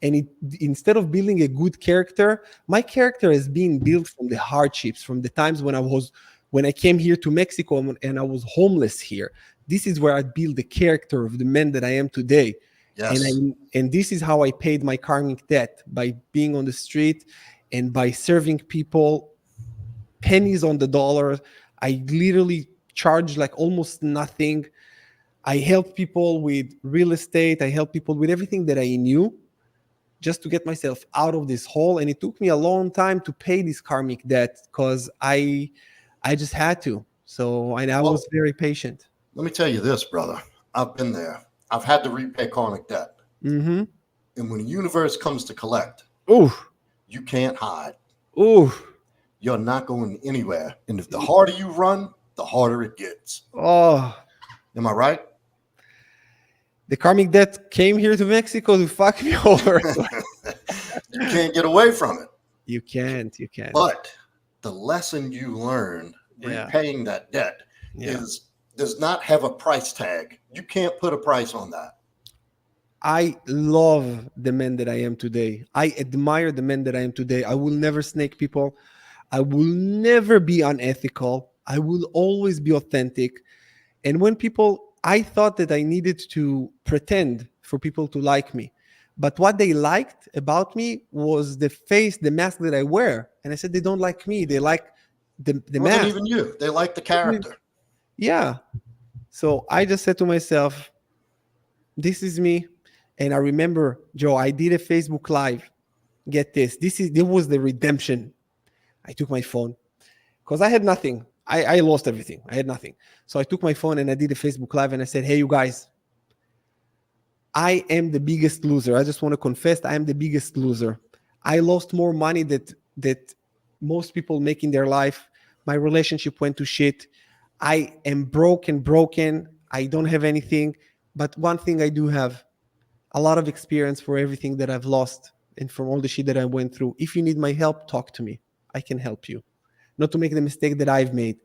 And instead of building a good character, my character is being built from the hardships, from the times when I came here to Mexico and I was homeless here. This is where I build the character of the man that I am today. And Yes, and this is how I paid my karmic debt, by being on the street and by serving people pennies on the dollar. I literally charged like almost nothing. I helped people with real estate. I helped people with everything that I knew just to get myself out of this hole. And it took me a long time to pay this karmic debt because I just had to. So I well, was very patient. let me tell you this, brother. I've been there. I've had to repay karmic debt. Mm-hmm. And when the universe comes to collect, Ooh, you can't hide. ooh, You're not going anywhere. And if the harder you run, the harder it gets. oh. Am I right? The karmic debt came here to Mexico to fuck me over. You can't get away from it. You can't. You can't. But the lesson you learn Yeah. repaying that debt Yeah. is does not have a price tag. You can't put a price on that. I love the man that I am today. I admire the man that I am today. I will never snake people. I will never be unethical. I will always be authentic. And when people, I thought that I needed to pretend for people to like me. But what they liked about me was the face, the mask that I wear. And I said, they don't like me. They like the It wasn't mask. even you. They like the character. Yeah. So I just said to myself, this is me. And I remember, Joe, I did a Facebook Live. Get this. This was the redemption. I took my phone because I had nothing. I lost everything. I had nothing. So I took my phone and I did a Facebook Live and I said, hey, you guys, I am the biggest loser. I just want to confess I am the biggest loser. I lost more money that most people make in their life. My relationship went to shit. I am broken. I don't have anything. But one thing I do have, a lot of experience for everything that I've lost and from all the shit that I went through. If you need my help, talk to me. I can help you. Not to make the mistake that I've made.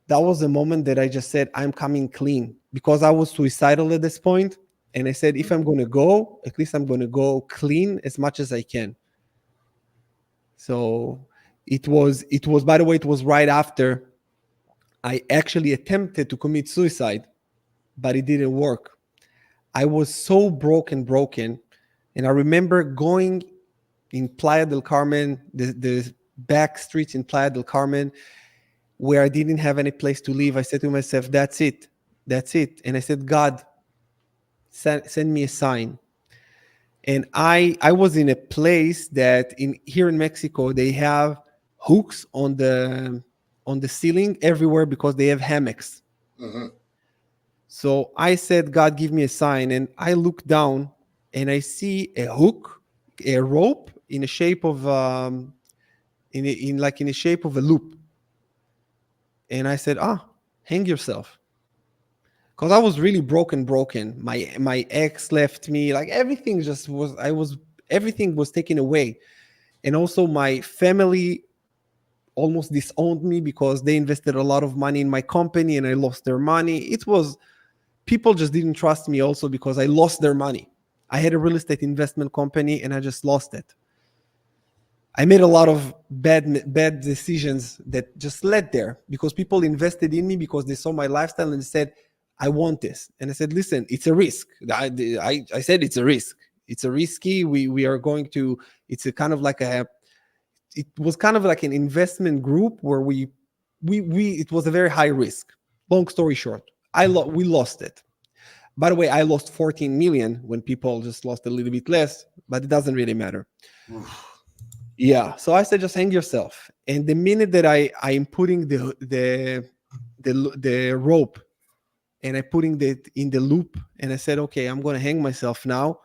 That was the moment that I just said, I'm coming clean because I was suicidal at this point. And I said, if I'm going to go, at least I'm going to go clean as much as I can. So by the way, it was right after I actually attempted to commit suicide, but it didn't work. I was so broken. And I remember going in Playa del Carmen, the back streets in Playa del Carmen, where I didn't have any place to live. I said to myself, that's it. That's it. And I said, God, send me a sign. And I was in a place that here in Mexico, they have hooks on the ceiling everywhere because they have hammocks. Hmm. So I said, God, give me a sign. And I look down and I see a hook, a rope in a shape of in a shape of a loop. And I said, hang yourself. Because I was really broken. My ex left me. Like everything just was. Everything was taken away, and also my family almost disowned me because they invested a lot of money in my company and I lost their money. It was people just didn't trust me also because I lost their money. I had a real estate investment company and I just lost it. I made a lot of bad decisions that just led there because people invested in me because they saw my lifestyle and said, I want this. And I said, listen, it's a risk. I said it's a risk. It's a risky. We are going to, it's a kind of like it was kind of like an investment group where it was a very high risk. Long story short, we lost it. By the way, I lost 14 million when people just lost a little bit less, but it doesn't really matter. Yeah. So I said, just hang yourself. And the minute that I'm putting the rope and I putting it in the loop, and I said, okay, I'm going to hang myself now.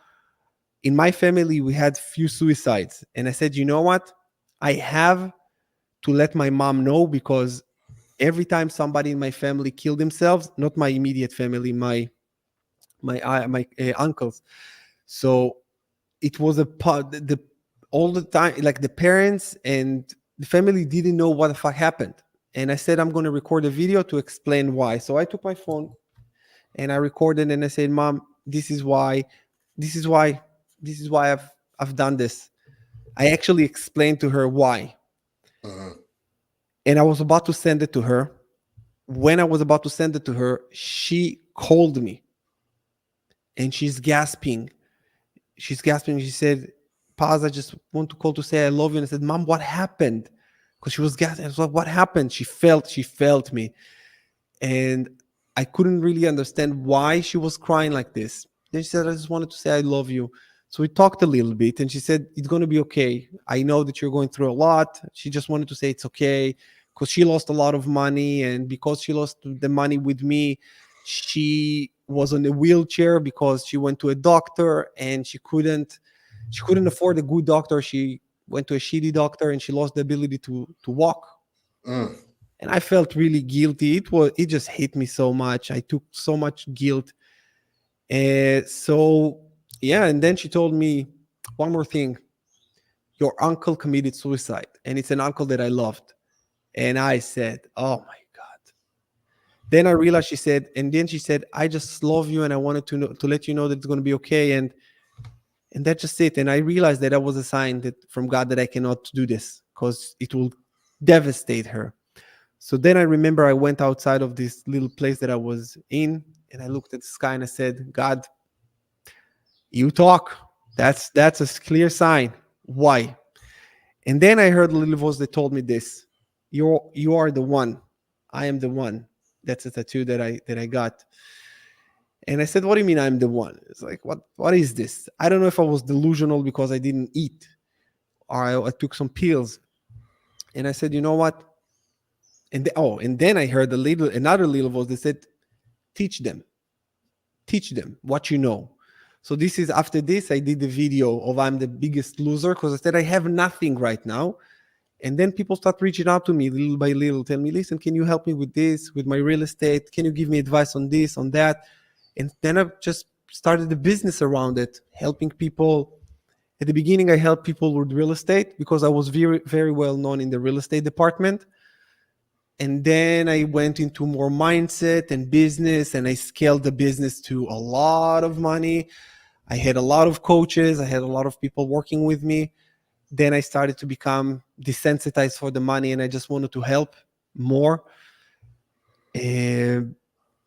In my family, we had few suicides, and I said, you know what? I have to let my mom know because every time somebody in my family killed themselves, not my immediate family, my uncles. So it was a part the all the time, like the parents and the family didn't know what the fuck happened. And I said, I'm going to record a video to explain why. So I took my phone and I recorded and I said, Mom, this is why, this is why I've done this. I actually explained to her why. Hmm. And I was about to send it to her. When I was about to send it to her, she called me and she's gasping. She's gasping. She said, Paz, I just want to call to say I love you. And I said, Mom, what happened? Because she was gasping. I was like, what happened? She felt me. And I couldn't really understand why she was crying like this. Then she said, I just wanted to say I love you. So we talked a little bit and she said, it's going to be okay. I know that you're going through a lot. She just wanted to say it's okay because she lost a lot of money. And because she lost the money with me, she was on a wheelchair because she went to a doctor and she couldn't afford a good doctor. She went to a shitty doctor and she lost the ability to walk. Mm. And I felt really guilty. It just hit me so much. I took so much guilt. So yeah, and then she told me one more thing. your uncle committed suicide, and it's an uncle that I loved. And I said, oh my God. Then I realized she said, and then she said, I just love you and I wanted to know, to let you know that it's going to be okay. And that's just it. And I realized that that was a sign that from God that I cannot do this because it will devastate her. So then I remember I went outside of this little place that I was in and I looked at the sky and I said, God, you talk. That's a clear sign. Why? And then I heard a little voice that told me this. You are the one. I am the one. That's a tattoo that I got. And I said, what do you mean I'm the one? It's like, what is this? I don't know if I was delusional because I didn't eat or I took some pills. And I said, you know what? And then I heard another little voice that said, teach them. Teach them what you know. So this is after this, I did the video of I'm the biggest loser because I said I have nothing right now. And then people start reaching out to me little by little, tell me, listen, can you help me with this, with my real estate? Can you give me advice on this, on that? And then I just started the business around it, helping people. At the beginning, I helped people with real estate because I was very, very well known in the real estate department. And then I went into more mindset and business, and I scaled the business to a lot of money. I had a lot of coaches. I had a lot of people working with me. Then I started to become desensitized for the money and I just wanted to help more. And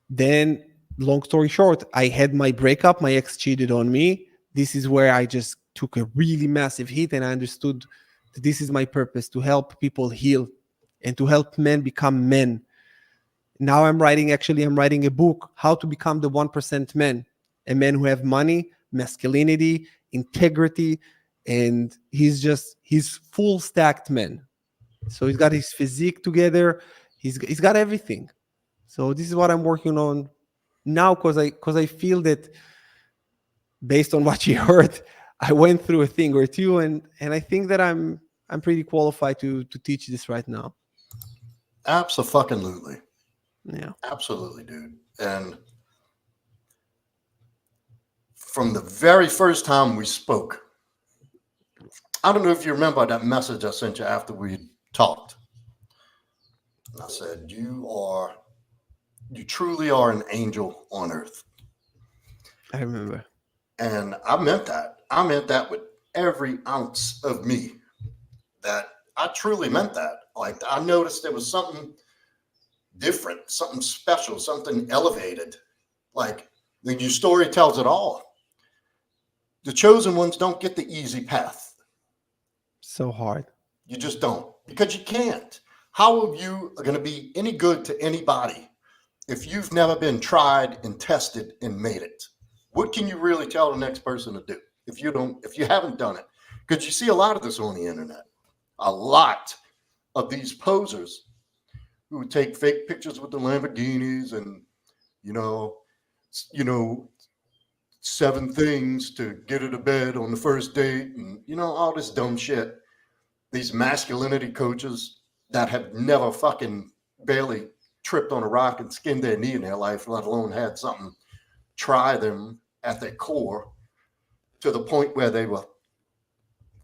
then, long story short, I had my breakup. My ex cheated on me. This is where I just took a really massive hit and I understood that this is my purpose, to help people heal and to help men become men. Now I'm writing a book, How to Become the 1% Man, a man who have money, masculinity, integrity, and he's full stacked man. So he's got his physique together. He's got everything. So this is what I'm working on now because I feel that based on what you heard, I went through a thing or two, and I think that I'm pretty qualified to teach this right now. Absolutely. Yeah. Absolutely, dude. And from the very first time we spoke, I don't know if you remember that message I sent you after we talked. And I said, you truly are an angel on earth. I remember. And I meant that. I meant that with every ounce of me. That I truly meant that. Like, I noticed there was something different, something special, something elevated. Like, your story tells it all. The chosen ones don't get the easy path. So hard. You just don't, because you can't. How are you going to be any good to anybody if you've never been tried and tested and made it? What can you really tell the next person to do if you haven't done it? Because you see a lot of this on the internet. A lot of these posers who take fake pictures with the Lamborghinis and, you know, 7 things to get her to bed on the first date and, all this dumb shit. These masculinity coaches that have never fucking barely tripped on a rock and skinned their knee in their life, let alone had something try them at their core to the point where they were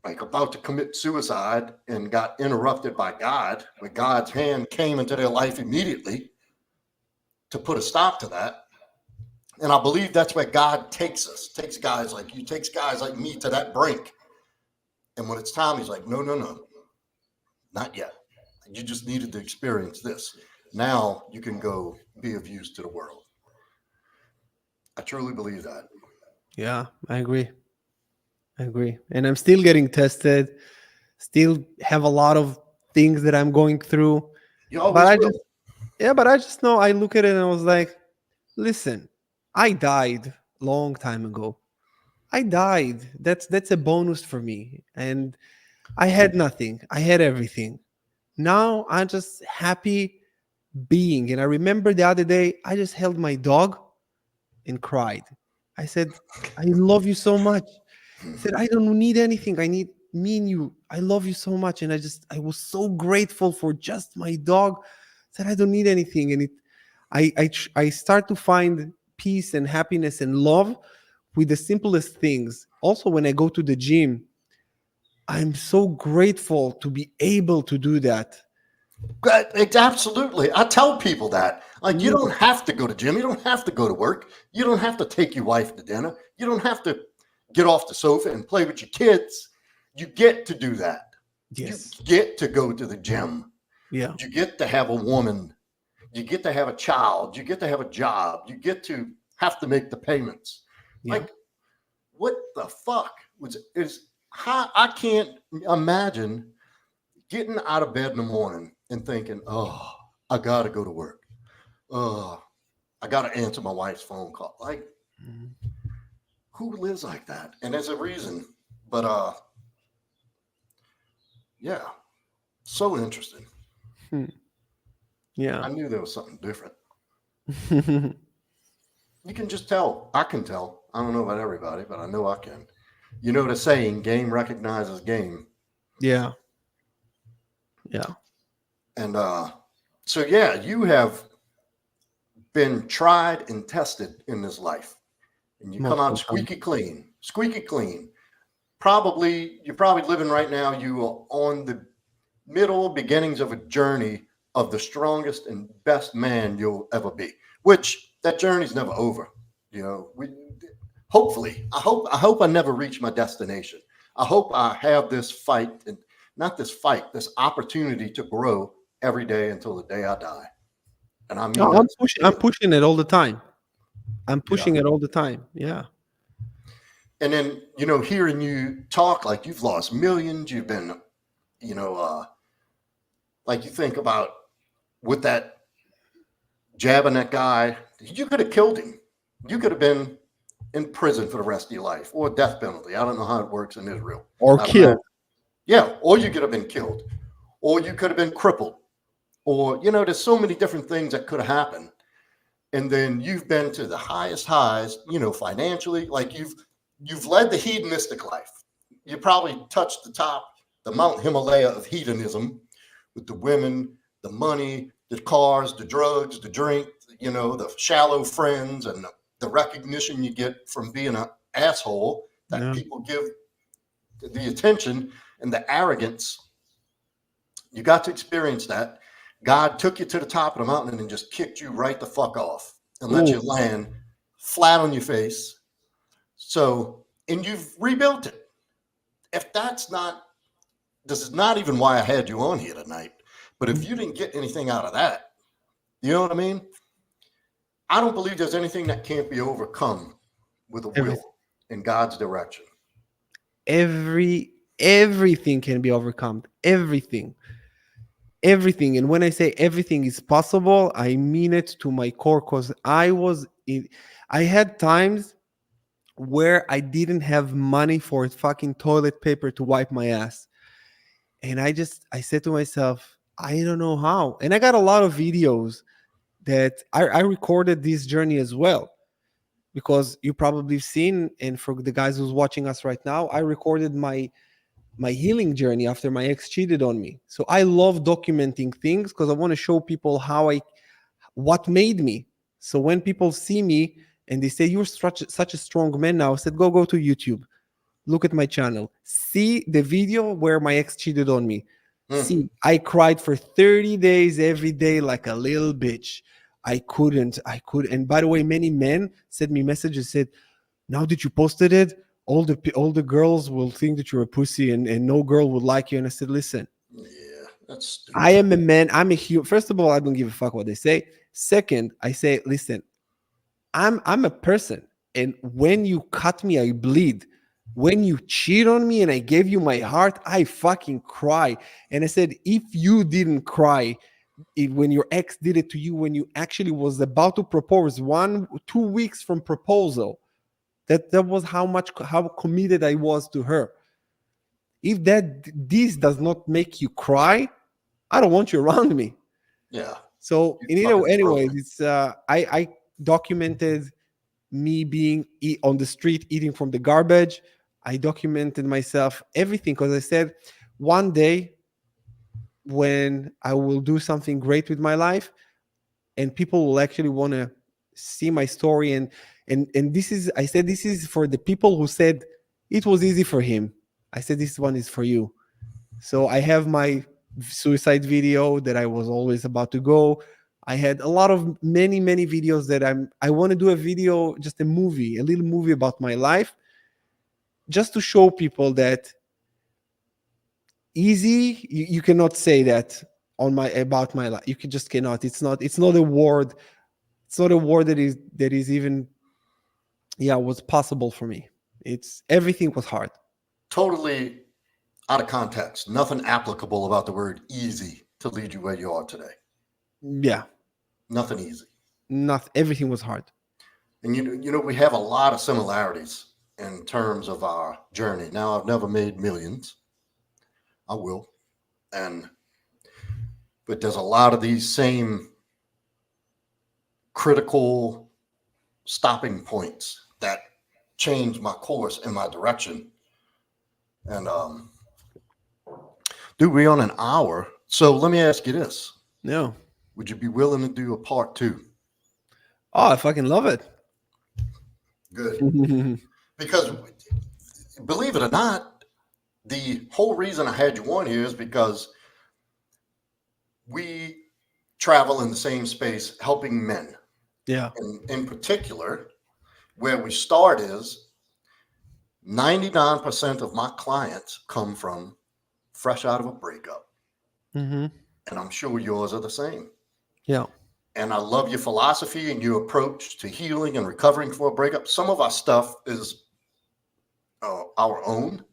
like about to commit suicide and got interrupted by God, where God's hand came into their life immediately to put a stop to that. And I believe that's where God takes us, takes guys like you, takes guys like me to that brink. And when it's time, he's like, no, not yet. You just needed to experience this. Now you can go be of use to the world. I truly believe that. Yeah, I agree. And I'm still getting tested, still have a lot of things that I'm going through. You But always I will. just, yeah, but I just know, I look at it and I was like, listen, I died long time ago. I died. That's a bonus for me. And I had nothing. I had everything. Now I'm just happy being. And I remember the other day, I just held my dog and cried. I said, I love you so much. I said, I don't need anything. I need me and you. I love you so much. And I was so grateful for just my dog. I said, I don't need anything. And I start to find peace and happiness and love with the simplest things. Also, when I go to the gym, I'm so grateful to be able to do that. It's absolutely. I tell people that. Like, you Yeah. don't have to go to gym. You don't have to go to work. You don't have to take your wife to dinner. You don't have to get off the sofa and play with your kids. You get to do that. You Yes. get to go to the gym. Yeah. You get to have a woman. You get to have a child. You get to have a job. You get to have to make the payments. Yeah. Like, what the fuck was is how I can't imagine getting out of bed in the morning and thinking, oh, I gotta go to work. Oh, I gotta answer my wife's phone call. Like, Mhm. who lives like that? And there's a reason. But yeah, so interesting. Hmm. Yeah. I knew there was something different. You can just tell. I can tell. I don't know about everybody, but I know I can. You know the saying, game recognizes game. Yeah. Yeah. And so yeah, you have been tried and tested in this life. And you come out Multiple times. squeaky clean, squeaky clean. Probably, you're probably living right now, you are on the middle beginnings of a journey of the strongest and best man you'll ever be, which that journey's never over. You know, we hopefully, I hope I never reach my destination. I hope I have this fight and not this fight, this opportunity to grow every day until the day I die. And I mean No, that I'm sincerely. pushing it all the time. I'm Yeah. pushing it all the time. Yeah. And then, hearing you talk like you've lost millions, you've been, you know, like you think about with that jabbing that guy, you could have killed him. You could have been in prison for the rest of your life or death penalty. I don't know how it works in Israel. Or I'd imagine. killed. Yeah. Or you could have been killed or you could have been crippled or, there's so many different things that could have happened. And then you've been to the highest highs, financially, like you've led the hedonistic life. You probably touched the top, the Mount Himalaya of hedonism with the women, the money, the cars, the drugs, the drink, the shallow friends and the recognition you get from being an asshole that Yeah. people give the attention and the arrogance. You got to experience that. God took you to the top of the mountain and just kicked you right the fuck off and let Ooh. you land flat on your face. So, and you've rebuilt it. If that's not, this is not even why I had you on here tonight. But if you didn't get anything out of that, you know what I mean? I don't believe there's anything that can't be overcome with a Everything. will in God's direction. Everything can be overcome. Everything. And when I say everything is possible, I mean it to my core, because I had times where I didn't have money for fucking toilet paper to wipe my ass. And I said to myself, I don't know how. And I got a lot of videos that I recorded this journey as well, because you probably seen, and for the guys who's watching us right now, I recorded my healing journey after my ex cheated on me. So I love documenting things because I want to show people what made me. So when people see me and they say you're such a strong man now, I said go to YouTube, look at my channel, see the video where my ex cheated on me. Hmm. See, I cried for 30 days every day like a little bitch. I could. And by the way, many men sent me messages, said, now that you posted it, all the girls will think that you're a pussy, and no girl would like you. And I said, listen, Yeah, that's I stupid. am a man. I'm a human. First of all, I don't give a fuck what they say. Second, I say, listen, I'm a person, and when you cut me, I bleed. When you cheat on me and I gave you my heart, I fucking cry. And I said, if you didn't cry when your ex did it to you, when you actually was about to propose 2 weeks from proposal, that was how committed I was to her. If this does not make you cry, I don't want you around me. Yeah, So you fucking anyways, broke. it's I documented me being on the street eating from the garbage. I documented myself everything, because I said one day when I will do something great with my life, and people will actually want to see my story, and this is, I said, this is for the people who said it was easy for him. I said, this one is for you. So I have my suicide video that I was always about to go. I had a lot of many videos that I want to do a video, just a movie, a little movie about my life, just to show people that easy, you cannot say that on my about my life. You can just cannot. It's not a word. It's not a word that is even, yeah, was possible for me. It's everything was hard. Totally out of context. Nothing applicable about the word easy to lead you where you are today. Yeah, Nothing easy. not everything was hard. And we have a lot of similarities in terms of our journey. Now, I've never made millions. I will. But there's a lot of these same critical stopping points that change my course and my direction. And dude, we're on an hour. So let me ask you this. No. Would you be willing to do a part 2? Oh, I fucking love it. Good. Because believe it or not, the whole reason I had you on here is because we travel in the same space helping men. Yeah. And in particular, where we start is 99% of my clients come from fresh out of a breakup. Mm-hmm. And I'm sure yours are the same. Yeah. And I love your philosophy and your approach to healing and recovering from a breakup. Some of our stuff is our own.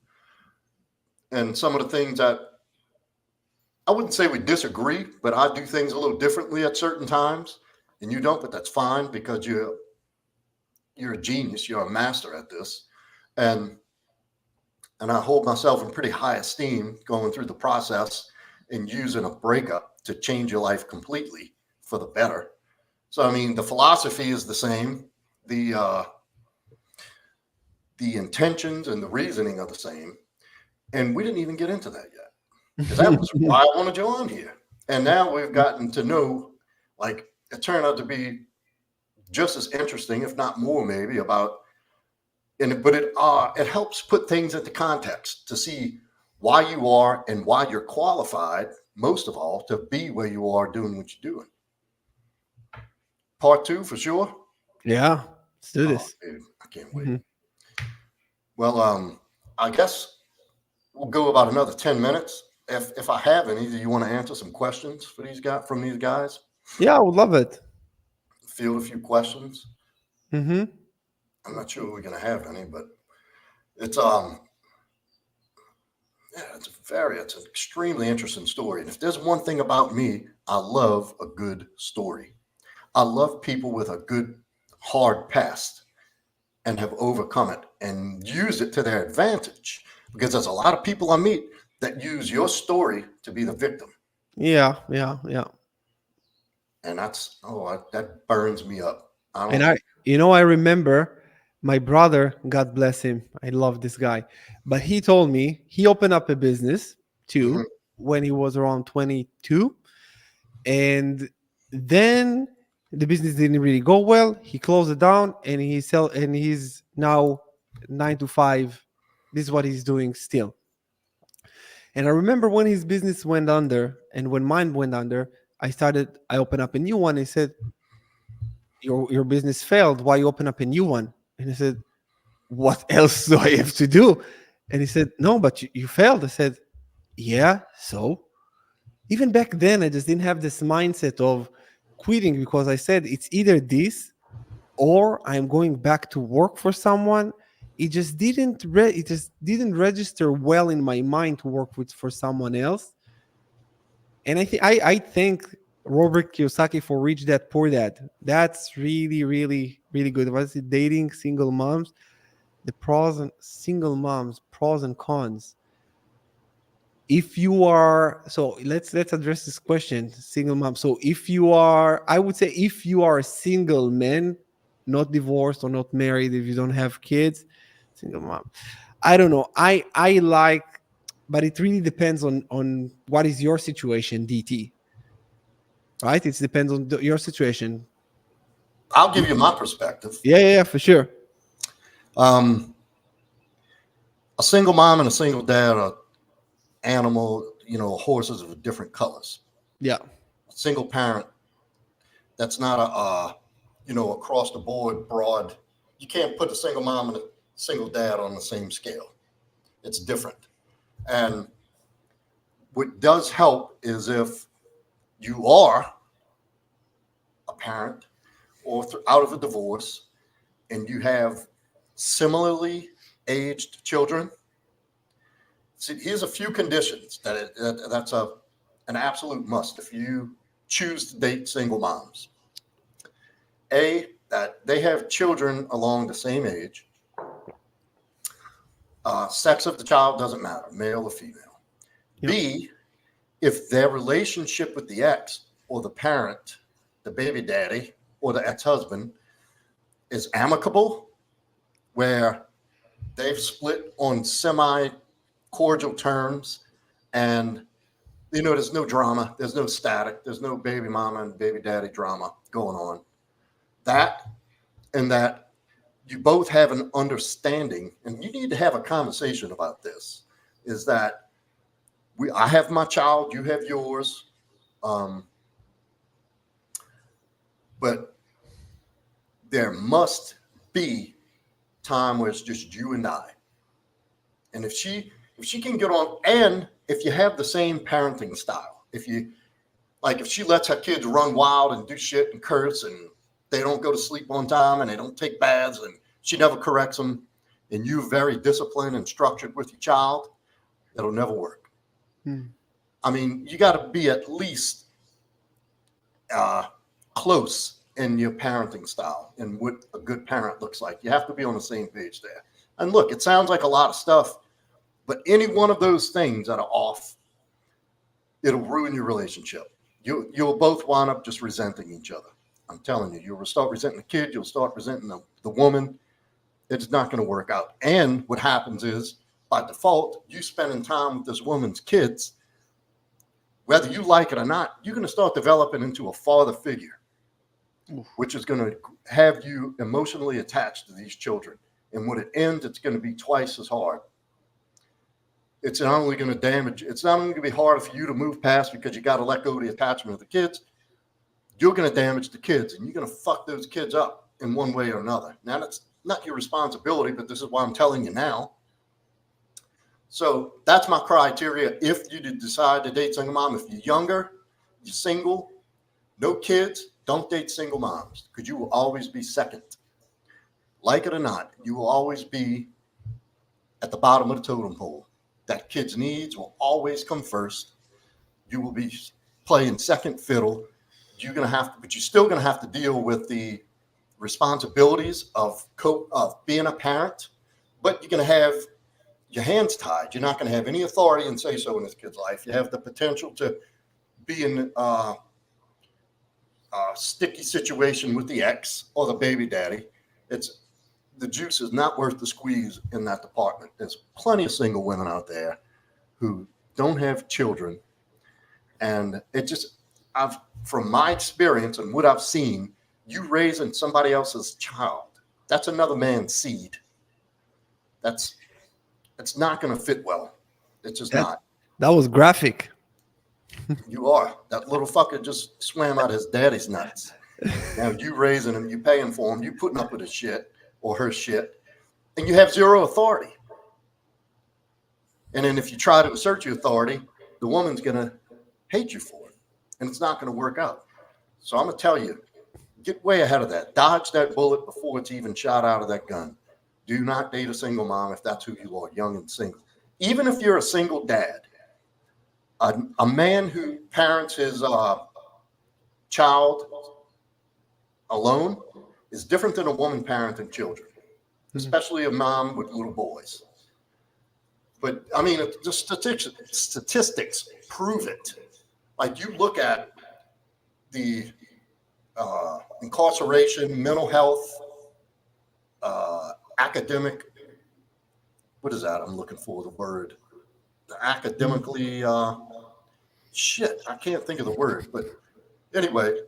And some of the things that I wouldn't say we disagree, but I do things a little differently at certain times. And you don't, but that's fine because you're a genius. You're a master at this. And I hold myself in pretty high esteem going through the process and using a breakup to change your life completely for the better. So, I mean, the philosophy is the same. The intentions and the reasoning are the same. And we didn't even get into that yet. Because that was why I wanted you on here. And now we've gotten to know, like, it turned out to be just as interesting, if not more, maybe, about, but it helps put things into context to see why you are and why you're qualified, most of all, to be where you are doing what you're doing. Part 2 for sure. Yeah. Let's do this. Dude, I can't wait. Mm-hmm. Well, I guess we'll go about another 10 minutes. If I have any, do you want to answer some questions from these guys? Yeah, I would love it. Field a few questions. Mm-hmm. I'm not sure we're gonna have any, but it's it's an extremely interesting story. And if there's one thing about me, I love a good story. I love people with a good hard past and have overcome it and used it to their advantage. Because there's a lot of people I meet that use your story to be the victim. Yeah. And that burns me up. I remember my brother, God bless him, I love this guy, but he told me he opened up a business too. Mm-hmm. When he was around 22, and then the business didn't really go well. He closed it down, and he's now 9 to 5. This is what he's doing still. And I remember when his business went under and when mine went under, I opened up a new one. He said, your business failed. Why you open up a new one? And I said, what else do I have to do? And he said, no, but you failed. I said, yeah, so? Even back then, I just didn't have this mindset of quitting, because I said it's either this or I'm going back to work for someone. It just didn't register well in my mind to work for someone else. And I thank Robert Kiyosaki for Rich Dad Poor Dad. That's really, really, really good. What's it? Dating single moms, pros and cons. If you are, so let's address this question, single mom. So I would say if you are a single man, not divorced or not married, if you don't have kids, single mom. I don't know. I like, but it really depends on what is your situation, DT. Right? It depends on your situation. I'll give you my perspective. Yeah, for sure. A single mom and a single dad are animal, horses of different colors. Yeah. A single parent, that's not across the board broad. You can't put a single mom and a single dad on the same scale. It's different. And what does help is if you are a parent or out of a divorce and you have similarly aged children. See, here's a few conditions that's an absolute must if you choose to date single moms. A, that they have children along the same age. Sex of the child doesn't matter, male or female. Yep. B, if their relationship with the ex or the parent, the baby daddy or the ex-husband is amicable, where they've split on semi-cordial terms, and there's no drama, there's no static, there's no baby mama and baby daddy drama going on. That and that you both have an understanding, and you need to have a conversation about this, is that I have my child, you have yours, but there must be time where it's just you and I. And if she can get on, and if you have the same parenting style, if she lets her kids run wild and do shit and curse and they don't go to sleep on time and they don't take baths and she never corrects them, and you're very disciplined and structured with your child, it'll never work. I mean, you got to be at least close in your parenting style and what a good parent looks like. You have to be on the same page there. And look, it sounds like a lot of stuff, but any one of those things that are off, it'll ruin your relationship. You'll both wind up just resenting each other. I'm telling you, you'll start resenting the kid. You'll start resenting the woman. It's not going to work out. And what happens is, by default, you spending time with this woman's kids, whether you like it or not, you're going to start developing into a father figure, which is going to have you emotionally attached to these children. And when it ends, it's going to be twice as hard. It's not only going to be harder for you to move past because you got to let go of the attachment of the kids. You're going to damage the kids, and you're going to fuck those kids up in one way or another. Now, that's not your responsibility, but this is why I'm telling you now. So that's my criteria. If you decide to date single mom, if you're younger, you're single, no kids, don't date single moms, because you will always be second. Like it or not, you will always be at the bottom of the totem pole. That kid's needs will always come first. You will be playing second fiddle. But you're still going to have to deal with the responsibilities of being a parent. But you're going to have your hands tied. You're not going to have any authority and say so in this kid's life. You have the potential to be in a sticky situation with the ex or the baby daddy. The juice is not worth the squeeze in that department. There's plenty of single women out there who don't have children. And from my experience and what I've seen, you raising somebody else's child, that's another man's seed. It's not going to fit well. It's just not. That was graphic. You are. That little fucker just swam out his daddy's nuts. Now you raising him, you paying for him, you putting up with his shit or her shit, and you have zero authority. And then if you try to assert your authority, the woman's going to hate you for it, and it's not going to work out. So I'm going to tell you, get way ahead of that. Dodge that bullet before it's even shot out of that gun. Do not date a single mom if that's who you are, young and single. Even if you're a single dad, a man who parents his child alone is different than a woman parenting children, especially a mom with little boys. But I mean, the statistics prove it. Like you look at the incarceration, mental health, academic. What is that? I'm looking for the word. Academically, I can't think of the word. But anyway,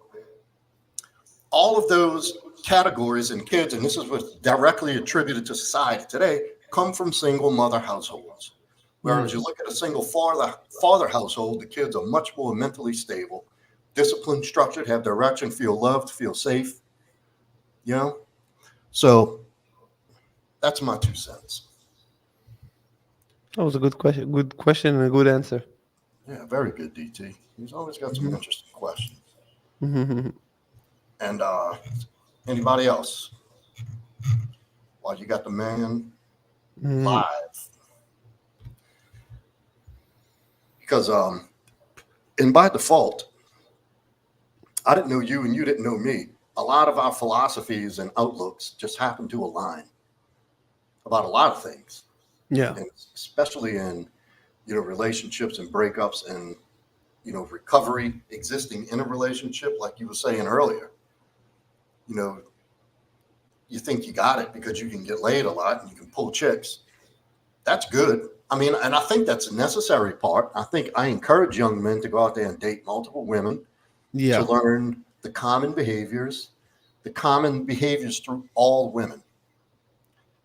all of those categories in kids, and this is what's directly attributed to society today, come from single mother households. Whereas you look at a single father household, the kids are much more mentally stable, disciplined, structured, have direction, feel loved, feel safe. You know, so that's my 2 cents. That was a good question. Good question and a good answer. Yeah, very good, DT. He's always got some Mhm. interesting questions. Mhm. And anybody else? While you got the man Mhm. live, because and by default, I didn't know you and you didn't know me. A lot of our philosophies and outlooks just happen to align about a lot of things, Yeah. and especially in relationships and breakups and recovery, existing in a relationship, like you were saying earlier. You know, you think you got it because you can get laid a lot and you can pull chicks. That's good. I mean, and I think that's a necessary part. I think I encourage young men to go out there and date multiple women to Yeah. learn the common behaviors through all women.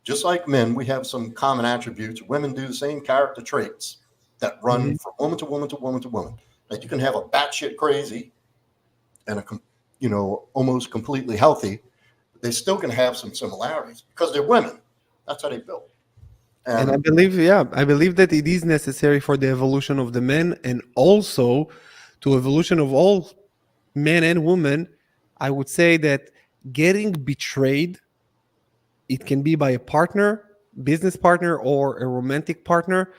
Just like men, we have some common attributes. Women do the same character traits that run Mhm. from woman to woman to woman to woman. Like you can have a batshit crazy and almost completely healthy. They still can have some similarities because they're women. That's how they built. And I And believe, yeah, I believe that it is necessary for the evolution of the men and also to evolution of all men and women. I would say that getting betrayed, it can be by a partner, business partner, or a romantic partner.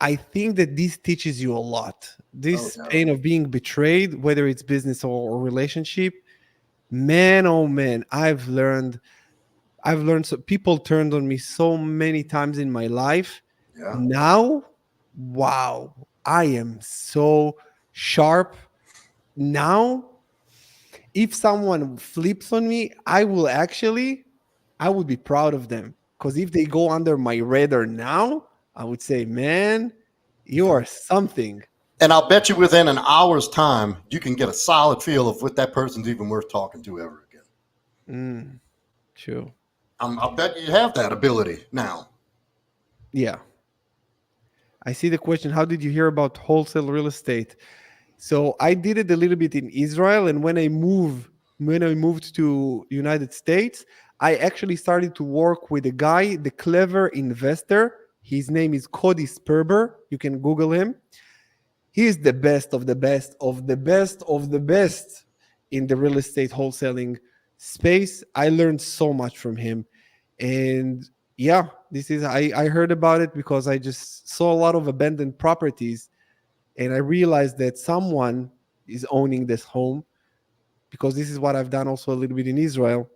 I think that this teaches you a lot. oh This yeah, pain of being betrayed, whether it's business or relationship, man, oh man, I've learned so people turned on me so many times in my life. yeah. Now, wow, I am so sharp. Now, if someone flips on me, I would be proud of them. Because if they go under my radar now, I would say, man, you are something. And I'll bet you within an hour's time, you can get a solid feel of what that person's even worth talking to ever again. Mm, true. I'll bet you have that ability now. Yeah. I see the question. How did you hear about wholesale real estate? So I did it a little bit in Israel, and when I moved to United States, I actually started to work with a guy, the clever investor. His name is Cody Sperber. You can Google him. He is the best of the best of the best of the best in the real estate wholesaling space. I learned so much from him, and yeah, this is I heard about it because I just saw a lot of abandoned properties and I realized that someone is owning this home because this is what I've done also a little bit in Israel.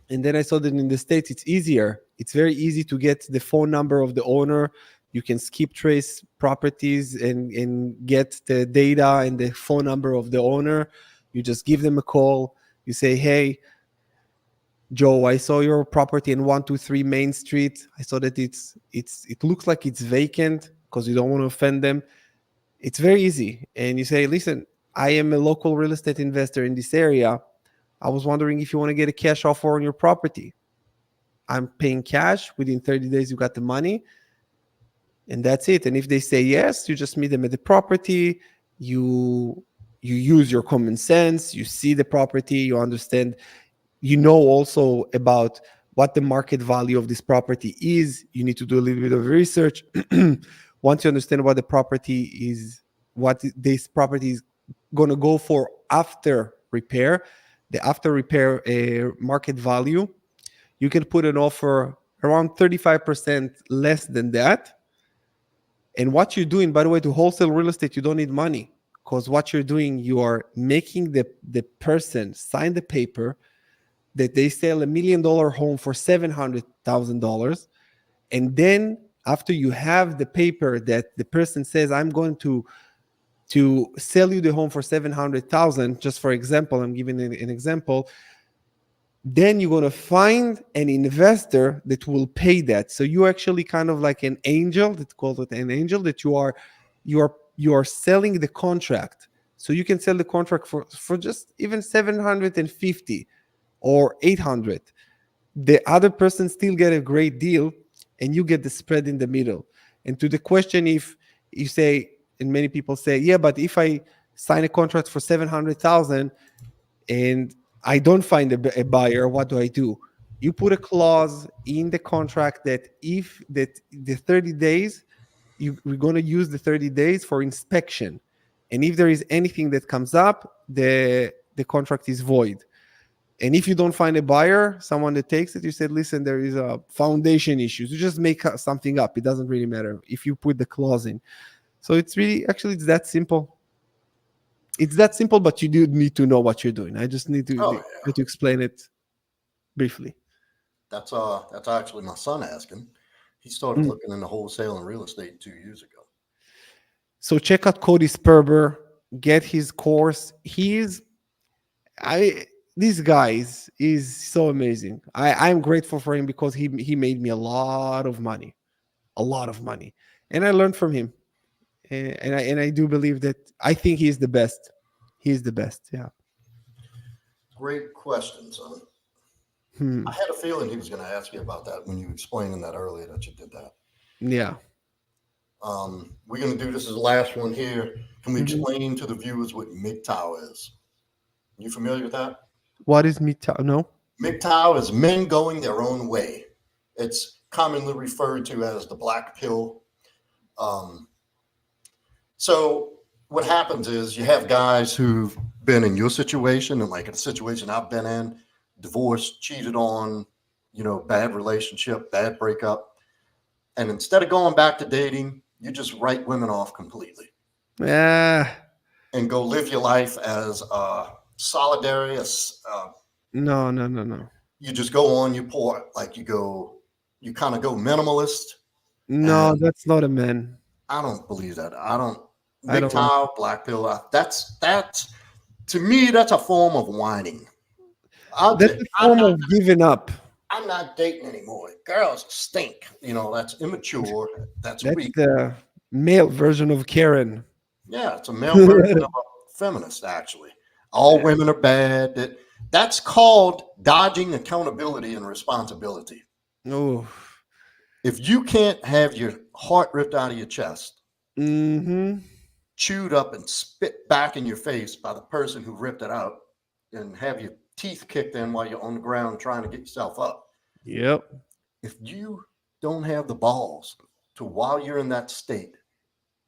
And then I saw that in the States it's easier. It's very easy to get the phone number of the owner. You can skip trace properties and get the data and the phone number of the owner. You just give them a call. You say, hey, Joe, I saw your property in 123 Main Street. I saw that it looks like it's vacant because you don't want to offend them. It's very easy. And you say, listen, I am a local real estate investor in this area. I was wondering if you want to get a cash offer on your property. I'm paying cash. Within 30 days, you got the money. And that's it. And if they say yes, you just meet them at the property. You you use your common sense. You see the property. You understand. You know also about what the market value of this property is. You need to do a little bit of research. Once you understand what the property is, what this property is going to go for after repair, the after repair market value, you can put an offer around 35% less than that. And what you're doing, by the way, to wholesale real estate, you don't need money because what you're doing, you are making the person sign the paper that they sell $1 million home for $700,000, and then after you have the paper that the person says, I'm going to sell you the home for 700,000, just for example, I'm giving an example, then you're going to find an investor that will pay that. So you actually kind of like an angel, that's called it an angel, that you are selling the contract. So you can sell the contract for just even 750 or 800. The other person still get a great deal, and you get the spread in the middle. And to the question, if you say, and many people say, yeah, but if I sign a contract for 700,000 and I don't find a buyer, what do I do? You put a clause in the contract that if that the 30 days, we're going to use the 30 days for inspection. And if there is anything that comes up, the contract is void. And if you don't find a buyer, someone that takes it, you said, listen, there is a foundation issues. You just make something up. It doesn't really matter if you put the clause in. So it's really, actually, it's that simple. It's that simple, but you do need to know what you're doing. I just need to Oh try to explain it briefly. that's actually my son asking. He started Mm. looking into wholesale and real estate 2 years ago. So check out Cody Sperber, get his course. I this guy is so amazing. I'm grateful for him because he made me a lot of money, and I learned from him. And I do believe that I think he's the best. He's the best. Yeah. Great question, son. Hmm. I had a feeling he was going to ask you about that when you explained in that earlier that you did that. Yeah. We're going to do this as the last one here. Can we Mhm. explain to the viewers what MGTOW is? You familiar with that? What is me? No. MGTOW is men going their own way. It's commonly referred to as the black pill. Um, so what happens is you have guys who've been in your situation and like in a situation I've been in, divorced, cheated on, bad relationship, bad breakup. And instead of going back to dating, you just write women off completely Yeah. and go live your life as solidary. No. No. No. No. You just go on, you pour, like you kind of go minimalist. No. And That's not a man. I don't believe that. I don't. I don't like. MGTOW, black pill. That's to me, that's a form of whining. I'll That's t- a I'm form not. of giving up. I'm not dating anymore. Girls stink. That's immature. That's That's weak. the male version of Karen. Yeah, it's a male version of a feminist. Actually, all women are bad. That's called dodging accountability and responsibility. Oh. If you can't have your heart ripped out of your chest, Mm-hmm. chewed up and spit back in your face by the person who ripped it out, and have your teeth kicked in while you're on the ground trying to get yourself up. Yep. If you don't have the balls to, while you're in that state,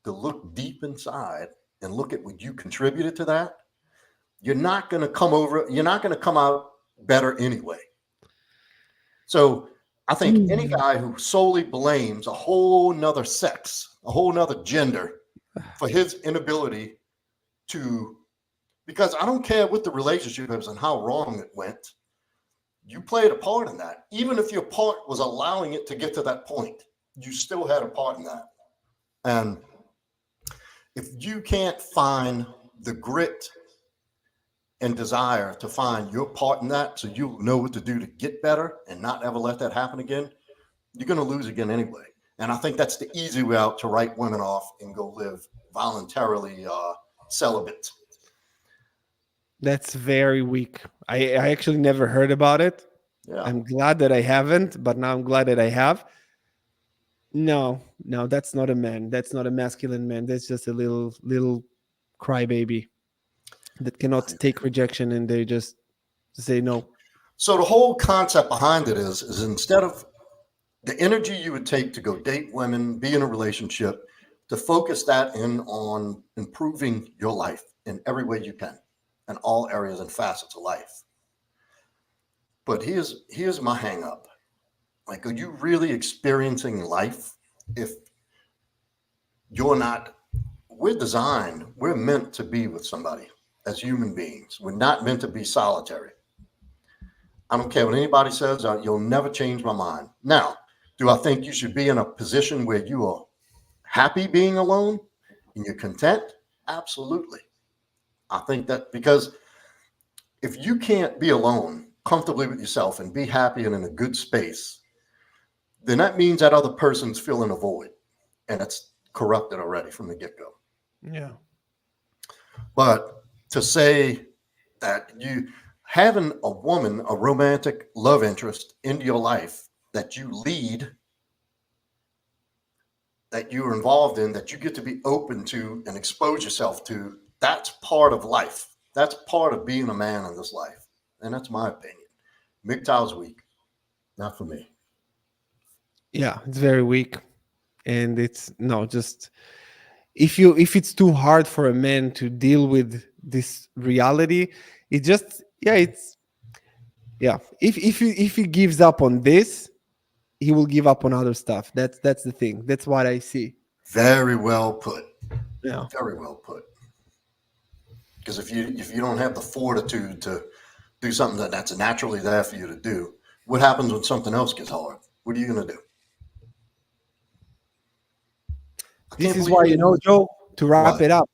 to look deep inside and look at what you contributed to that, you're not going to come out better anyway. So I think any Mm. guy who solely blames a whole nother sex, a whole nother gender for his inability to, because I don't care what the relationship is and how wrong it went, you played a part in that. Even if your part was allowing it to get to that point, you still had a part in that. And if you can't find the grit and desire to find your part in that so you'll know what to do to get better and not ever let that happen again, you're going to lose again anyway. And I think that's the easy way out to write women off and go live voluntarily celibate. That's very weak. I actually never heard about it. Yeah. I'm glad that I haven't, but now I'm glad that I have. No, no, that's not a man. That's not a masculine man. That's just a little crybaby that cannot take rejection and they just say no. So the whole concept behind it is instead of the energy you would take to go date women, be in a relationship, to focus that in on improving your life in every way you can, in all areas and facets of life. But here's my hang up. Like, are you really experiencing life if you're not? We're meant to be with somebody as human beings. We're not meant to be solitary. I don't care what anybody says, you'll never change my mind. Now, do I think you should be in a position where you are happy being alone and you're content? Absolutely. I think that because if you can't be alone comfortably with yourself and be happy and in a good space, then that means that other person's filling a void and it's corrupted already from the get go. Yeah. But to say that you having a romantic love interest into your life that you lead that you're involved in, that you get to be open to and expose yourself to, that's part of life. That's part of being a man in this life. And that's my opinion. MGTOW's weak, not for me. Yeah, it's very weak, and it's no just if it's too hard for a man to deal with this reality, it just yeah it's yeah if he gives up on this, he will give up on other stuff. That's the thing. That's what I see. Very well put. Yeah. Very well put. Because if you don't have the fortitude to do something that's naturally there for you to do, what happens when something else gets hard? What are you going to do? I This can't is believe why, you. Joe, to wrap What? it up,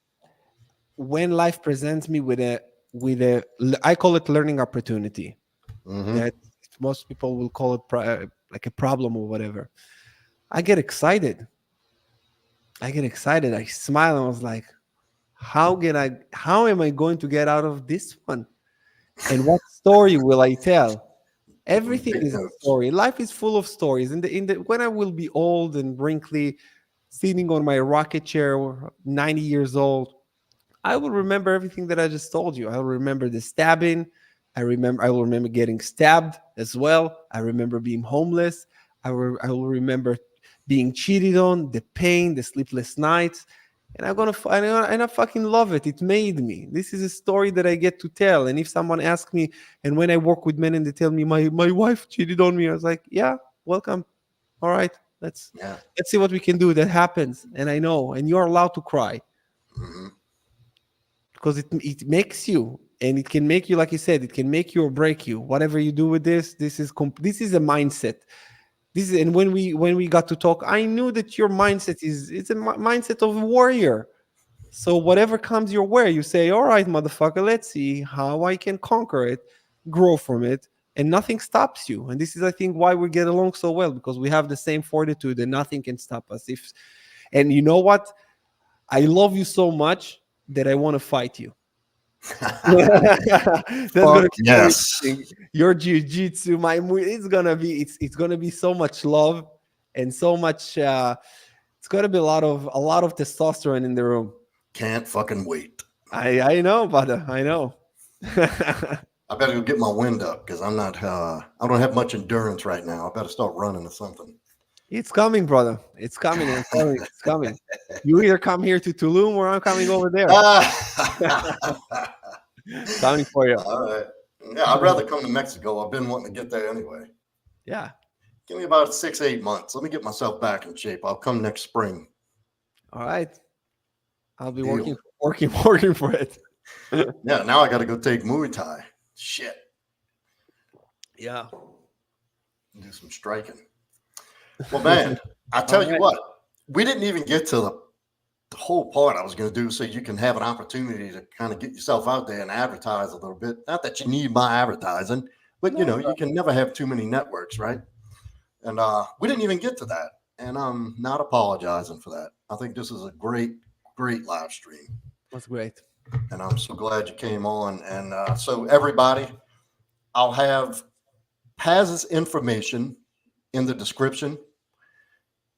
when life presents me with a I call it learning opportunity. Mm-hmm. That most people will call it like a problem or whatever. I get excited. I get excited. I smile and I was like, how am I going to get out of this one? And what story will I tell? Everything Take is a notes. story. Life is full of stories. In the when I will be old and wrinkly, sitting on my rocket chair, 90 years old, I will remember everything that I just told you. I will remember the stabbing. I will remember getting stabbed as well. I remember being homeless. I will remember being cheated on, the pain, the sleepless nights. And and I fucking love it. It made me. This is a story that I get to tell. And if someone asks me, and when I work with men and they tell me my wife cheated on me, I was like, yeah, welcome. All right, Yeah. let's see what we can do. That happens, and I know. And you're allowed to cry Mm-hmm. because it makes you, and it can make you, like you said, it can make you or break you. Whatever you do with this is a mindset. This is, and when we got to talk, I knew that your mindset is it's a mindset of a warrior. So whatever comes your way, you say, all right, motherfucker, let's see how I can conquer it, grow from it, and nothing stops you. And this is, I think, why we get along so well, because we have the same fortitude and nothing can stop us. If and you know what? I love you so much that I want to fight you. That's gonna Fuck be so yes. interesting. Your jiu-jitsu, it's gonna be so much love and so much it's gonna be a lot of testosterone in the room. Can't fucking wait. I know, brother. I know. I better go get my wind up because I'm not. I don't have much endurance right now. I better start running or something. It's coming, brother. It's coming. I'm telling you, it's coming. You either come here to Tulum or I'm coming over there. Ah. Coming for you. All right. Yeah, I'd rather come to Mexico. I've been wanting to get there anyway. Yeah. Give me about 6, 8 months. Let me get myself back in shape. I'll come next spring. All right. I'll be Deal. working for it. Yeah, now I got to go take Muay Thai. Shit. Yeah. Do some striking. Well, man, I All tell you right. what, we didn't even get to the whole part I was going to do so you can have an opportunity to kind of get yourself out there and advertise a little bit. Not that you need my advertising, but No, you can never have too many networks, right? And we didn't even get to that. And I'm not apologizing for that. I think this is a great, great live stream. that's great. And I'm so glad you came on. And so, everybody, I'll have Paz's information in the description.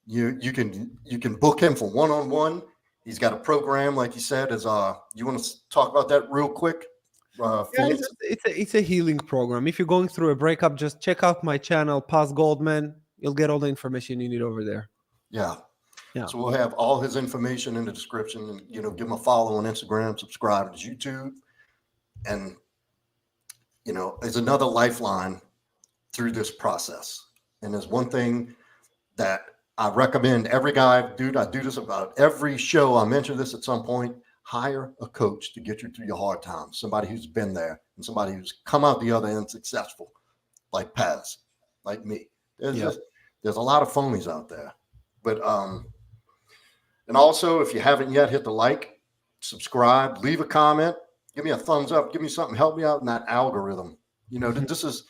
You can book him for one-on-one. He's got a program, like you said. Is you want to talk about that real quick, Yeah, Phoenix? it's a healing program. If you're going through a breakup, just check out my channel, Paz Goldman. You'll get all the information you need over there. Yeah. Yeah. So we'll have all his information in the description, and give him a follow on Instagram, subscribe to his YouTube, and is another lifeline through this process. And there's one thing that I recommend every guy, dude. I do this about every show. I mention this at some point. Hire a coach to get you through your hard times. Somebody who's been there and somebody who's come out the other end successful, like Paz, like me. Yeah. There's a lot of phonies out there, but and also if you haven't yet, hit the like, subscribe, leave a comment, give me a thumbs up, give me something, help me out in that algorithm. This is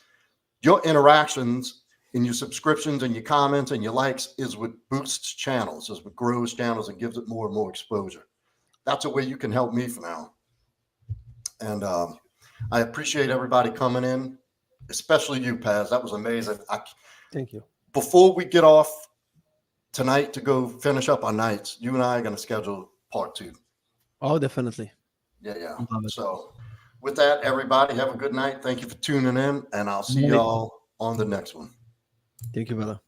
your interactions in your subscriptions and your comments and your likes is what boosts channels, is what grows channels and gives it more and more exposure. That's a way you can help me for now. And I appreciate everybody coming in, especially you, Paz. That was amazing. Thank you. Before we get off, tonight to go finish up our nights, you and I are going to schedule part 2. Oh, definitely. Yeah. Love it. So with that, everybody, have a good night. Thank you for tuning in, and I'll see Night. y'all on the next one. Thank you, brother.